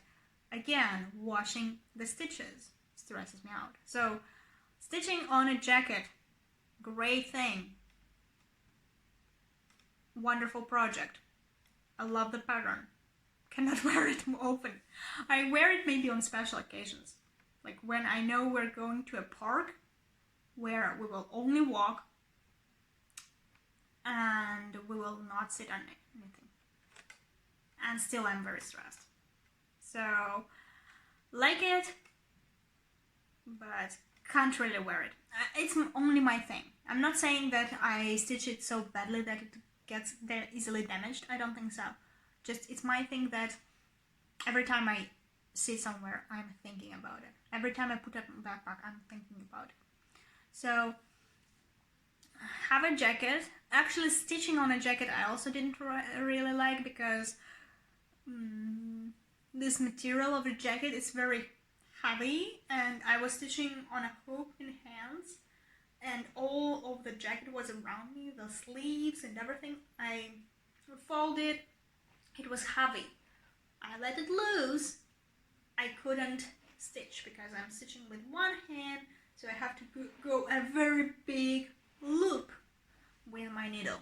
again, washing the stitches stresses me out. So stitching on a jacket, great thing. Wonderful project. I love the pattern. Cannot wear it often. I wear it maybe on special occasions, like when I know we're going to a park where we will only walk and we will not sit on anything, and still I'm very stressed. So like it, but can't really wear it. It's only my thing. I'm not saying that I stitch it so badly that it gets easily damaged. I don't think so. Just, it's my thing that every time I sit somewhere, I'm thinking about it. Every time I put it in my backpack, I'm thinking about it. So, have a jacket. Actually, stitching on a jacket I also didn't really like, because this material of a jacket is very heavy, and I was stitching on a hook in hands, and all of the jacket was around me, the sleeves and everything. I folded. It was heavy. I let it loose. I couldn't stitch because I'm stitching with one hand, so I have to go a very big loop with my needle.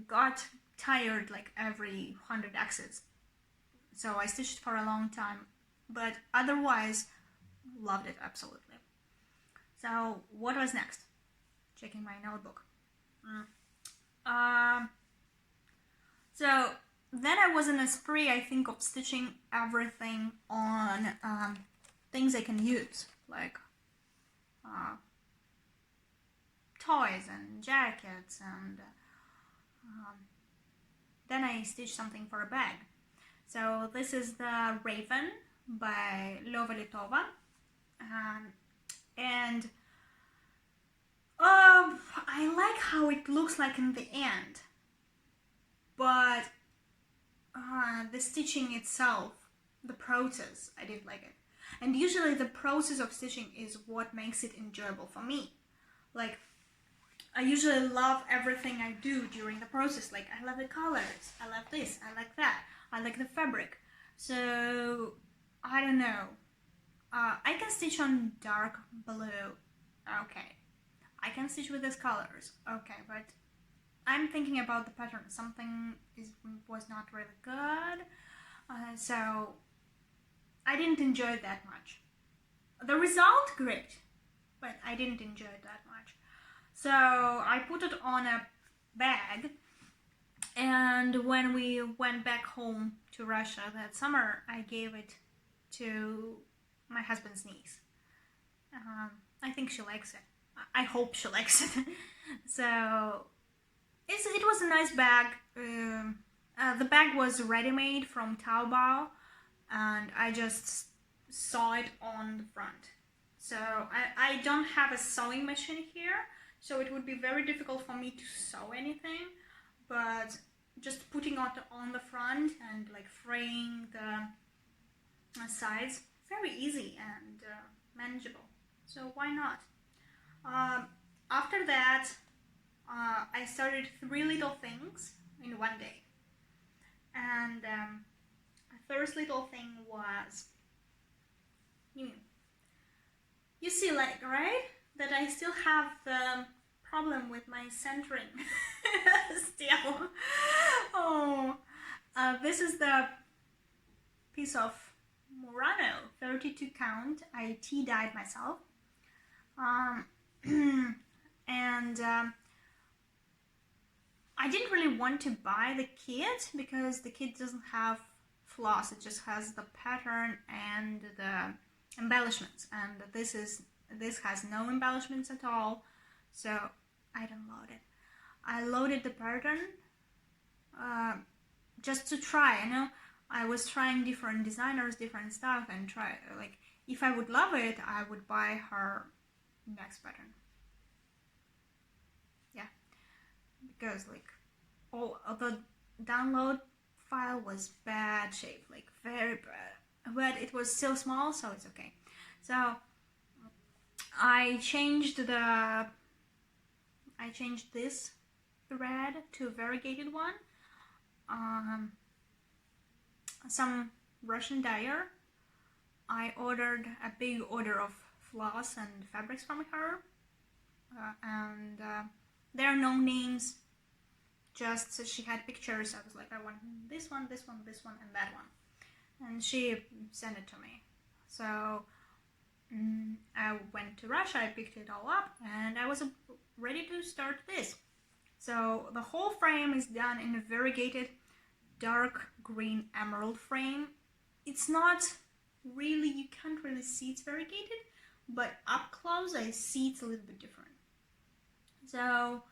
Got tired like every 100 X's. So I stitched for a long time, but otherwise loved it absolutely. So what was next? Checking my notebook. So then I was in a spree, I think, of stitching everything on things I can use, like toys and jackets, and then I stitched something for a bag. So this is the Raven by Lova Litova, and I like how it looks like in the end, but the stitching itself, the process, I didn't like it. And usually the process of stitching is what makes it enjoyable for me. Like, I usually love everything I do during the process. Like, I love the colors, I love this, I like that, I like the fabric. So, I don't know. I can stitch on dark blue. Okay. I can stitch with these colors. Okay, but I'm thinking about the pattern. Something was not really good. So I didn't enjoy it that much. The result, great, but I didn't enjoy it that much. So I put it on a bag, and when we went back home to Russia that summer, I gave it to my husband's niece. I think she likes it. I hope she likes it. So it was a nice bag. The bag was ready-made from Taobao, and I just saw it on the front. So I don't have a sewing machine here, so it would be very difficult for me to sew anything, but just putting it on the front and like fraying the sides, very easy and manageable. So why not? After that, I started 3 little things in one day. And the first little thing was, you see, like, right? That I still have the problem with my centering still. Oh, this is the piece of Murano, 32 count. I tea-dyed myself. And I didn't really want to buy the kit because the kit doesn't have floss. It just has the pattern and the embellishments, and this has no embellishments at all, so I don't load it. I loaded the pattern just to try. I was trying different designers, different stuff, and try, like, if I would love it, I would buy her next pattern. Yeah, because like all of the download file was bad shape, like very bad, but it was still small, so it's okay. So I changed this thread to a variegated one. Some Russian dyer. I ordered a big order of floss and fabrics from her, and there are no names, just so she had pictures. I was like, I want this one, this one, this one, and that one, and she sent it to me. So I went to Russia, I picked it all up, and I was ready to start this. So the whole frame is done in a variegated dark green emerald frame. It's not really, you can't really see it's variegated, but up close I see it's a little bit different. So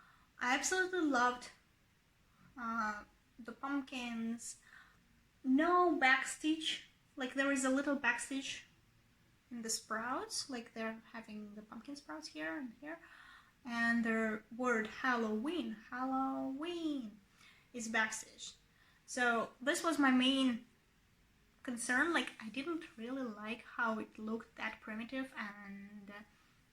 I absolutely loved the pumpkins. No backstitch, like there is a little backstitch in the sprouts, like they're having the pumpkin sprouts here and here, and the word Halloween is backstitched. So this was my main concern. Like, I didn't really like how it looked that primitive and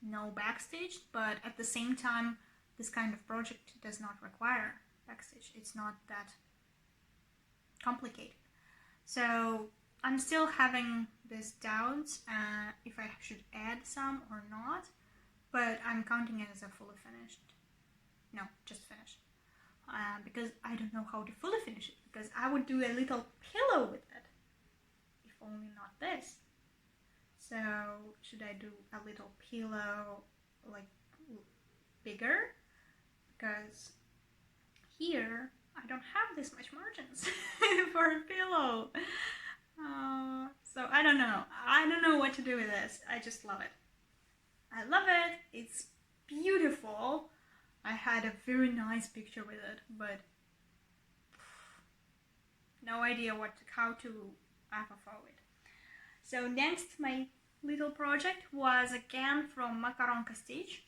no backstitch, but at the same time this kind of project does not require backstitch. It's not that complicated. So I'm still having these doubts if I should add some or not, but I'm counting it as a fully finished. No, just finished. Because I don't know how to fully finish it, because I would do a little pillow with it, if only not this. So should I do a little pillow, like, bigger? Because here I don't have this much margins for a pillow. So I don't know what to do with this. I just love it. I love it. It's beautiful. I had a very nice picture with it, but no idea how to FFO it. So next, my little project was again from Makaronka Stitch,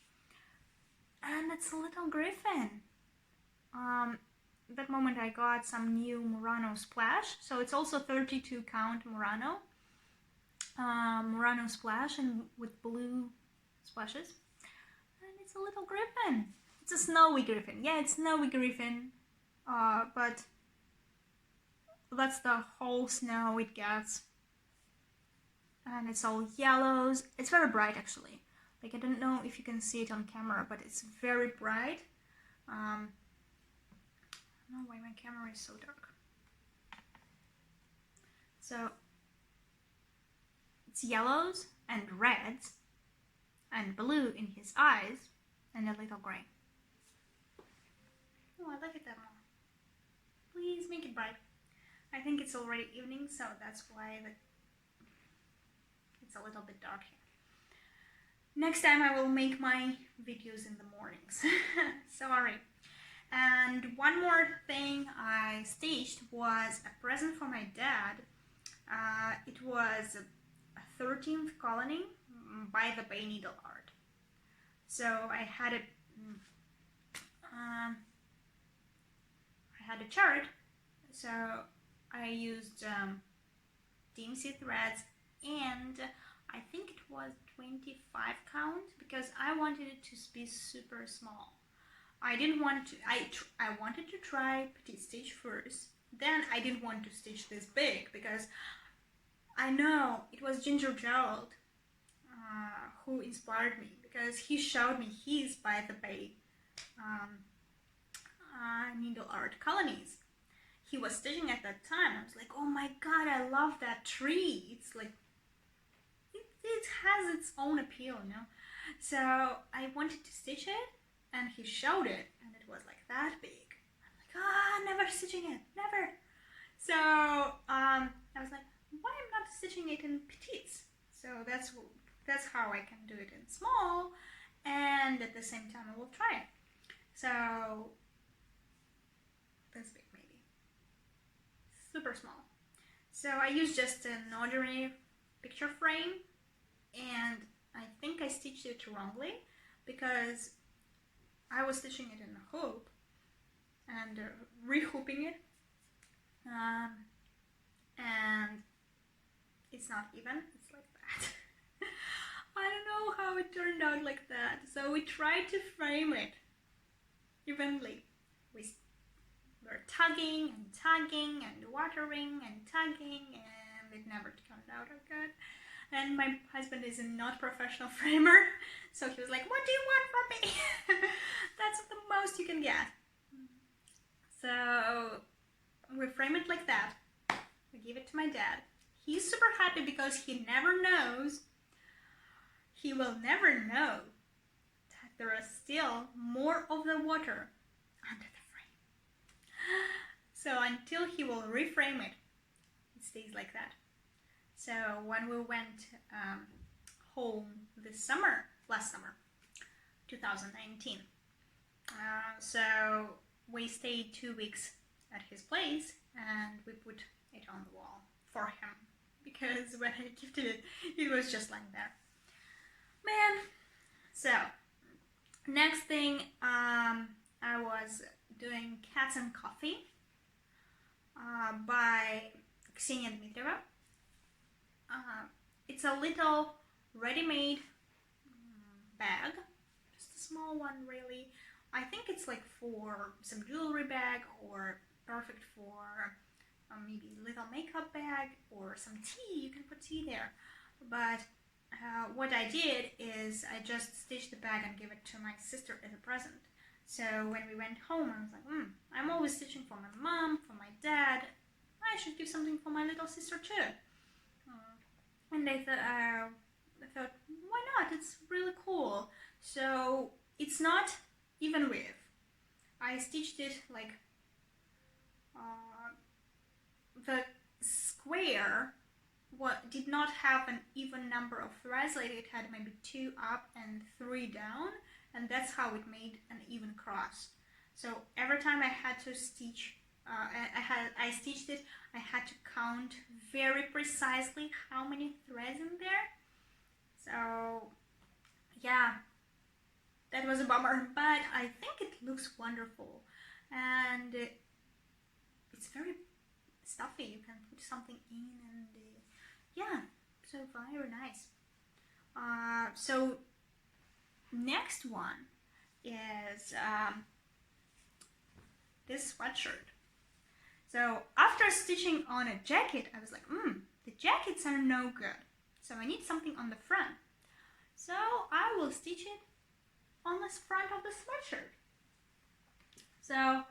and it's a little griffin. That moment I got some new Murano splash, so it's also 32 count Murano. Murano splash and with blue splashes. And it's a little griffin. It's a snowy griffin. Yeah, it's snowy griffin. But that's the whole snow it gets. And it's all yellows. It's very bright actually. Like, I don't know if you can see it on camera, but it's very bright. I don't know why my camera is so dark. So it's yellows and reds and blue in his eyes and a little gray. Oh, I like it that more. Please make it bright. I think it's already evening, so that's why it's a little bit dark here. Next time I will make my videos in the mornings. Sorry. And one more thing I stitched was a present for my dad. It was a 13th colony by the Bay Needle Art. So I had a chart. So I used DMC threads, and I think it was 25 count because I wanted it to be super small. I didn't want to, I wanted to try petite stitch first. Then I didn't want to stitch this big because I know it was Ginger Gerald who inspired me, because he showed me his by the Bay Needle Art colonies. He was stitching at that time. I was like, oh my god, I love that tree. It's like, it has its own appeal, you know. So I wanted to stitch it, and he showed it, and it was like that big. I'm like, never stitching it, never. So I was like, why am I not stitching it in petites? So that's how I can do it in small, and at the same time I will try it. So that's big, maybe super small. So I used just an ordinary picture frame, and I think I stitched it wrongly because I was stitching it in a hoop and re-hooping it, and it's not even, it's like that. I don't know how it turned out like that. So we tried to frame it evenly. We were tugging and tugging and watering and tugging, and it never turned out good. And my husband is a not professional framer, so he was like, what do you want from me? That's the most you can get. So we frame it like that. We give it to my dad. He's super happy because he will never know that there is still more of the water under the frame. So until he will reframe it, it stays like that. So when we went home last summer, 2019, so we stayed 2 weeks at his place, and we put it on the wall for him, because when I gifted it, it was just lying there. Man. So next thing, I was doing Cats and Coffee by Ksenia Dmitrieva. It's a little ready-made bag, just a small one really. I think it's like for some jewelry bag, or perfect for maybe little makeup bag or some tea. You can put tea there. But what I did is I just stitched the bag and gave it to my sister as a present. So when we went home, I was like, I'm always stitching for my mom, for my dad. I should give something for my little sister too. And I thought, why not? It's really cool. So it's not even width. I stitched it like the square did not have an even number of threads. Like it had maybe 2 up and 3 down, and that's how it made an even cross. So every time I had to stitch, I stitched it, I had to count very precisely how many threads in there. So yeah, that was a bummer, but I think it looks wonderful, and it's very stuffy. You can put something in, and yeah, So very nice. So next one is this sweatshirt. So after stitching on a jacket, I was like, the jackets are no good. So I need something on the front. So I will stitch it on the front of the sweatshirt. So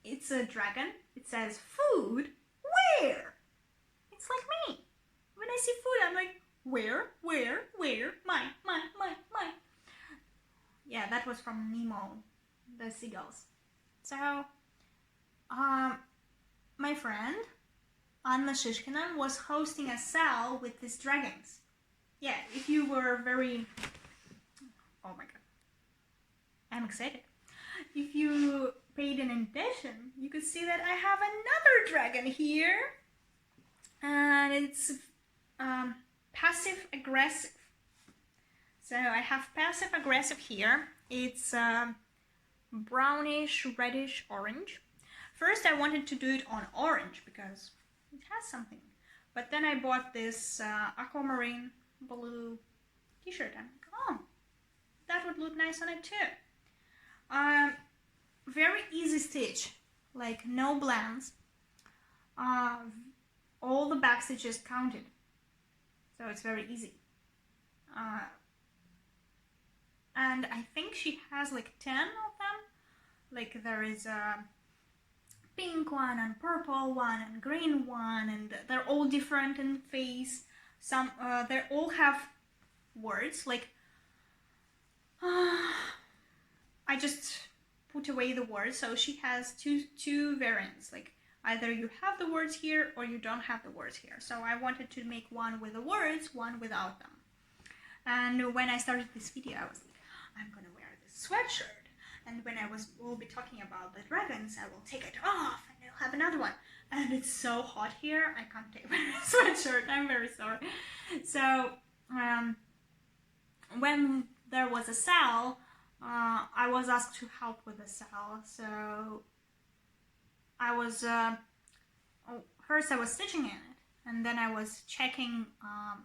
it's a dragon. It says food where? It's like me. When I see food, I'm like, where? Mine. Yeah, that was from Nemo, the seagulls. So, my friend, Anna Shishkina, was hosting a sale with these dragons. Yeah, if you were very... Oh my god. I'm excited. If you paid an attention, you could see that I have another dragon here. And it's passive aggressive. So I have passive aggressive here. It's brownish, reddish, orange. First I wanted to do it on orange because it has something. But then I bought this aquamarine blue t-shirt. I'm like, oh, that would look nice on it too. Very easy stitch, like no blends. All the back stitches counted, so it's very easy. And I think she has like 10 of them. Like there is a pink one and purple one and green one, and they're all different in face. Some they all have words, like I just put away the words, so she has two variants, like either you have the words here or you don't have the words here. So I wanted to make one with the words, one without them. And when I started this video, I was like, I'm gonna wear this sweatshirt, and when we'll be talking about the dragons, I will take it off and I'll have another one. And it's so hot here, I can't take my sweatshirt, I'm very sorry. So when there was a sale, I was asked to help with the sale. So I was first I was stitching in it, and then I was checking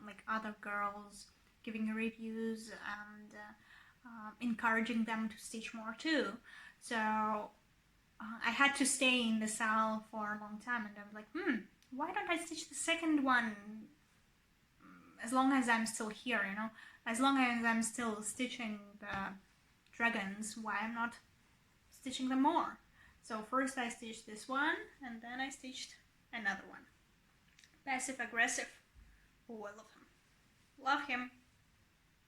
like other girls giving reviews and encouraging them to stitch more too. So I had to stay in the sale for a long time, and I was like, why don't I stitch the second one as long as I'm still here, you know, as long as I'm still stitching the dragons, why I'm not stitching them more. So first I stitched this one, and then I stitched another one. Passive aggressive. Oh, I love him. Love him.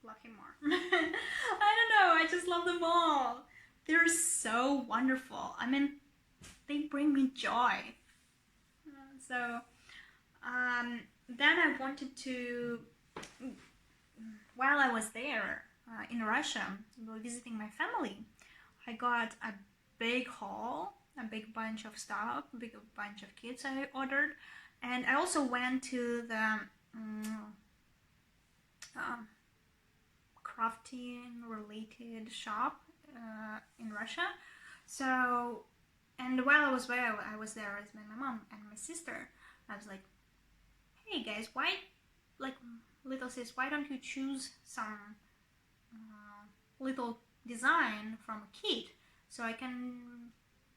Love him more. I don't know, I just love them all. They're so wonderful. I mean, they bring me joy. So then I wanted to, while I was there in Russia, visiting my family, I got a big haul, a big bunch of stuff, a big bunch of kits I ordered, and I also went to the crafting related shop in Russia. So, and while I was there with my mom and my sister. I was like, hey guys, why, like, little sis, why don't you choose some little design from a kit so I can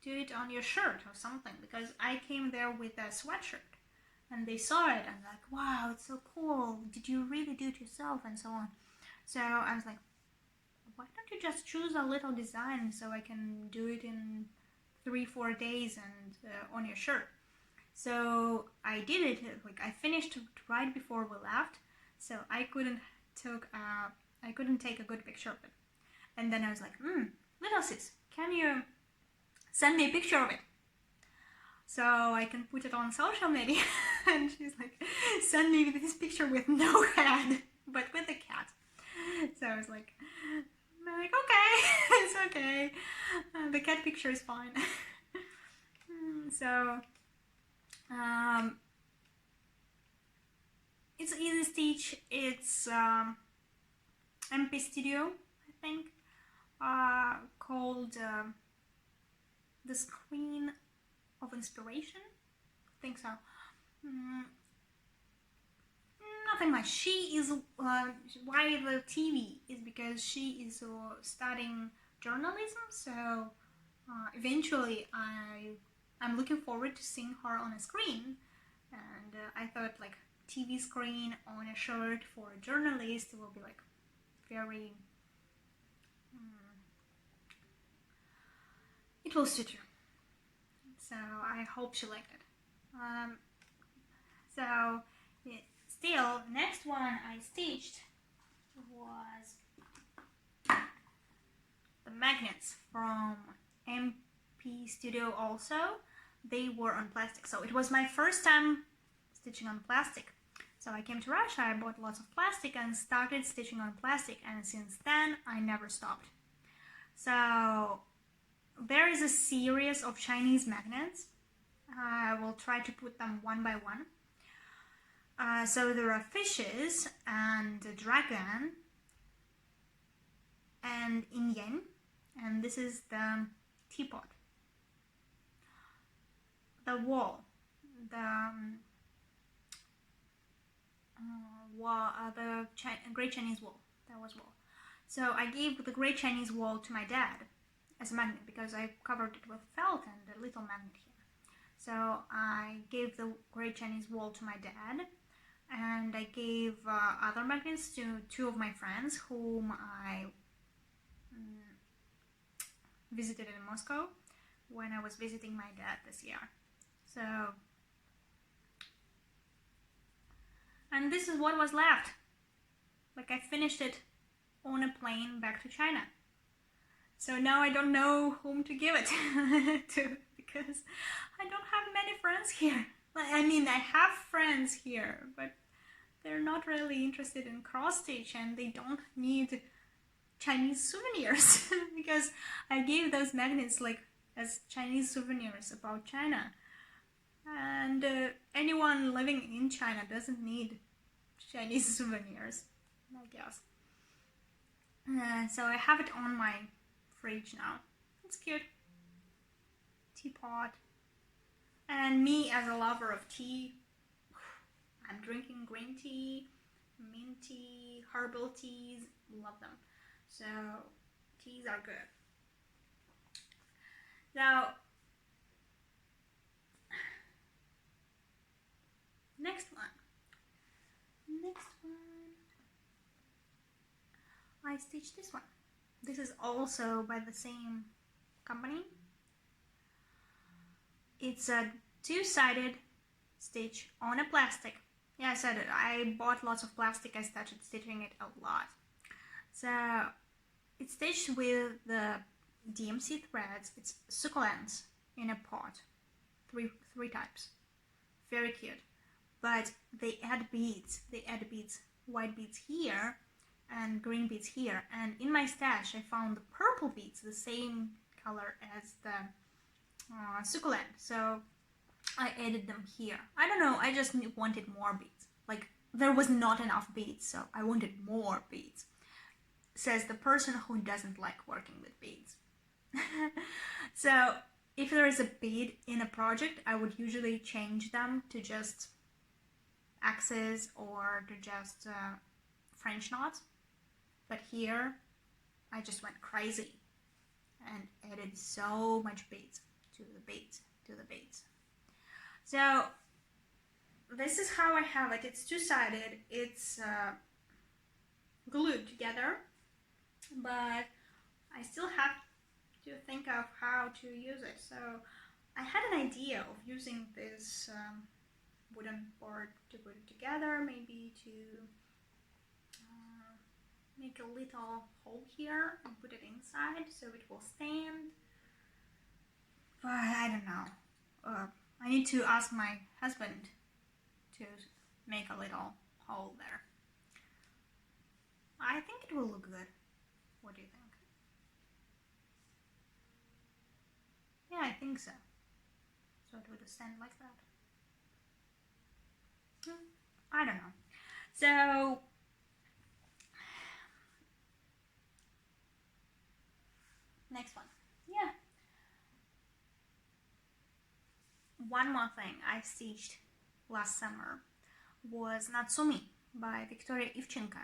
do it on your shirt or something, because I came there with a sweatshirt and they saw it and like, wow, it's so cool, did you really do it yourself, and so on. So I was like, why don't you just choose a little design so I can do it in 3-4 days and on your shirt. So I did it, like I finished right before we left, so I couldn't take a good picture of it. And then I was like, little sis, can you send me a picture of it so I can put it on social media? And she's like, send me this picture with no head, but with a cat. So I was like, okay, it's okay. The cat picture is fine. So it's easy stitch. It's MP Studio, I think, called the Screen of Inspiration. I think so. Mm, nothing much. She is why the TV is because she is studying journalism. So eventually, I'm looking forward to seeing her on a screen, and I thought like TV screen on a shirt for a journalist will be like very. It will suit her. So I hope she liked it. So yeah, still, next one I stitched was the magnets from MP Studio also. They were on plastic. So it was my first time stitching on plastic. So I came to Russia, I bought lots of plastic and started stitching on plastic, and since then I never stopped. So there is a series of Chinese magnets. I will try to put them one by one. So there are fishes and a dragon and yin yang, and this is the teapot. The wall, the Great Chinese Wall. That was wall. So I gave the Great Chinese Wall to my dad as a magnet because I covered it with felt and a little magnet here. So I gave the Great Chinese Wall to my dad, and I gave other magnets to two of my friends whom I visited in Moscow when I was visiting my dad this year. So, and this is what was left. Like I finished it on a plane back to China. So now I don't know whom to give it to because I don't have many friends here. I mean, I have friends here, but they're not really interested in cross stitch and they don't need Chinese souvenirs because I gave those magnets like as Chinese souvenirs about China. And anyone living in China doesn't need Chinese souvenirs, I guess. So I have it on my fridge now. It's cute. Teapot. And me as a lover of tea, I'm drinking green tea, mint tea, herbal teas, love them. So teas are good. Now, next one. I stitched this one. This is also by the same company. It's a two-sided stitch on a plastic. Yeah, I said it. I bought lots of plastic. I started stitching it a lot. So it's stitched with the DMC threads. It's succulents in a pot. Three types. Very cute. But they add beads. They add beads, white beads here and green beads here. And in my stash, I found the purple beads, the same color as the succulent. So I added them here. I don't know, I just wanted more beads. Like, there was not enough beads, so I wanted more beads. Says the person who doesn't like working with beads. So if there is a bead in a project, I would usually change them to just axes or to just French knots. But here, I just went crazy and added so much beads to the beads, So this is how I have it. It's two-sided. It's glued together, but I still have to think of how to use it. So I had an idea of using this wooden board to put it together, maybe to make a little hole here and put it inside so it will stand. But I don't know. I need to ask my husband to make a little hole there. I think it will look good. What do you think? Yeah, I think so. So it would stand like that. I don't know. So next one. Yeah. One more thing I stitched last summer was Natsumi by Victoria Ivchenko.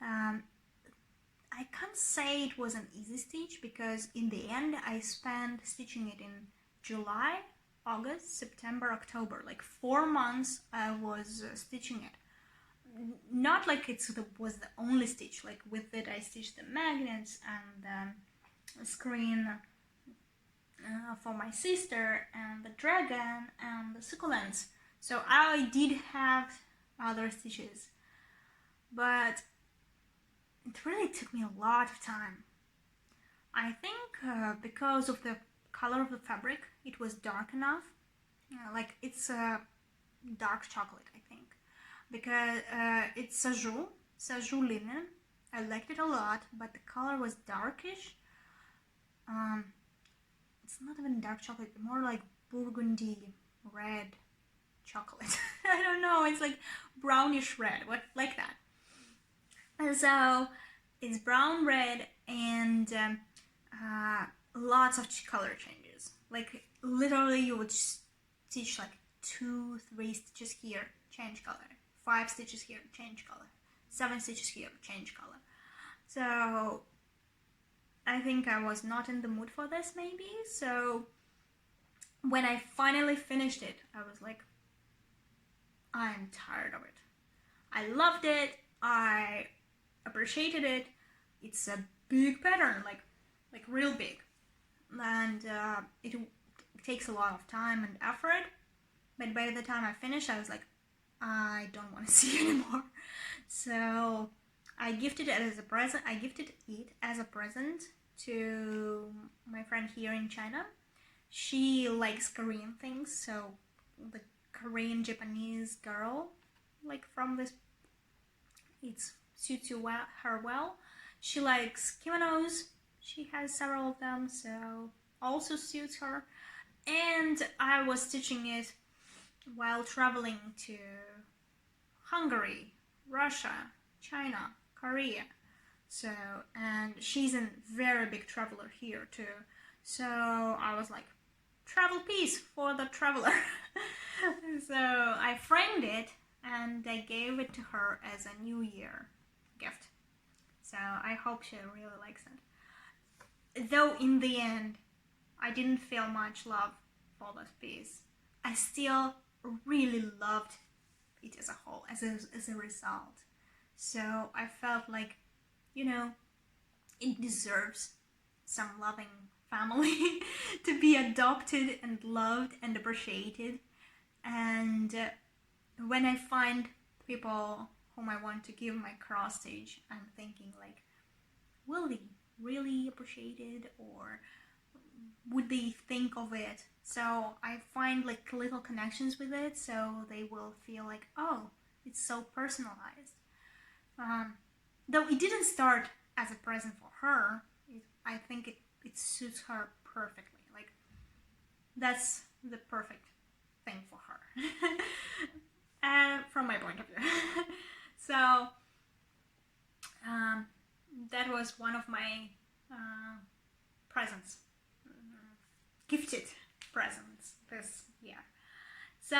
I can't say it was an easy stitch because in the end I spent stitching it in July, August, September, October. Like 4 months I was stitching it. Not like it was the only stitch. Like with it I stitched the magnets and the screen for my sister and the dragon and the succulents. So I did have other stitches, but it really took me a lot of time. I think because of the color of the fabric, it was dark enough. Like it's a dark chocolate, I think, because it's Saju linen. I liked it a lot, but the color was darkish. It's not even dark chocolate, more like burgundy red chocolate. I don't know, it's like brownish red, what, like that. And so it's brown red and lots of color changes. Like literally you would stitch like 2-3 stitches here, change color, 5 stitches here, change color, 7 stitches here, change color. So I think I was not in the mood for this maybe. So when I finally finished it, I was like, I'm tired of it. I loved it, I appreciated it. It's a big pattern, like real big, and it takes a lot of time and effort, but by the time I finished I was like, I don't want to see it anymore. So I gifted it as a present. I gifted it as a present to my friend here in China. She likes Korean things, so the Korean Japanese girl, like from this, it suits her well. She likes kimonos. She has several of them, so also suits her. And I was stitching it while traveling to Hungary, Russia, China, Korea. So, and she's a very big traveler here too. So I was like, travel piece for the traveler. So I framed it and I gave it to her as a New Year gift. So I hope she really likes it. Though in the end, I didn't feel much love for this piece. I still really loved it as a whole, as a result. So I felt like, you know, it deserves some loving family to be adopted and loved and appreciated. And when I find people whom I want to give my cross stitch, I'm thinking like, will they really appreciate it, or would they think of it? So I find like little connections with it, so they will feel like, oh, it's so personalized. Though it didn't start as a present for her, I think it suits her perfectly. Like, that's the perfect thing for her. And from my point of view. So that was one of my presents, gifted presents this year. So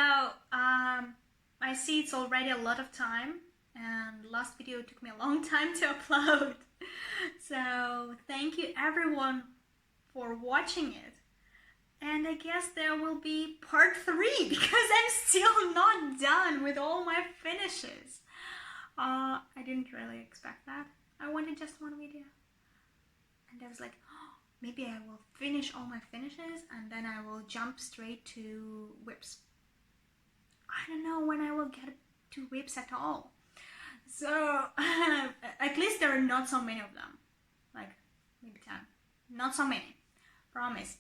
I see it's already a lot of time, and last video took me a long time to upload. So thank you everyone for watching it. And I guess there will be part 3 because I'm still not done with all my finishes. I didn't really expect that. I wanted just one video. And I was like, oh, maybe I will finish all my finishes and then I will jump straight to whips. I don't know when I will get to whips at all. So at least there are not so many of them. Like maybe 10. Not so many. Promise.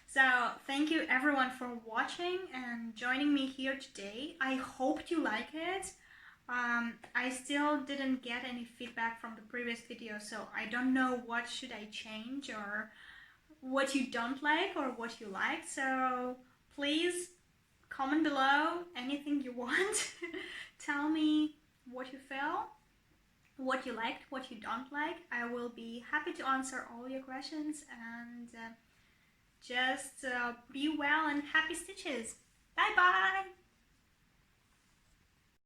So thank you everyone for watching and joining me here today. I hoped you like it. I still didn't get any feedback from the previous video, so I don't know what should I change or what you don't like or what you like. So please comment below anything you want. Tell me what you felt, what you liked, what you don't like. I will be happy to answer all your questions, and just be well and happy stitches. Bye bye!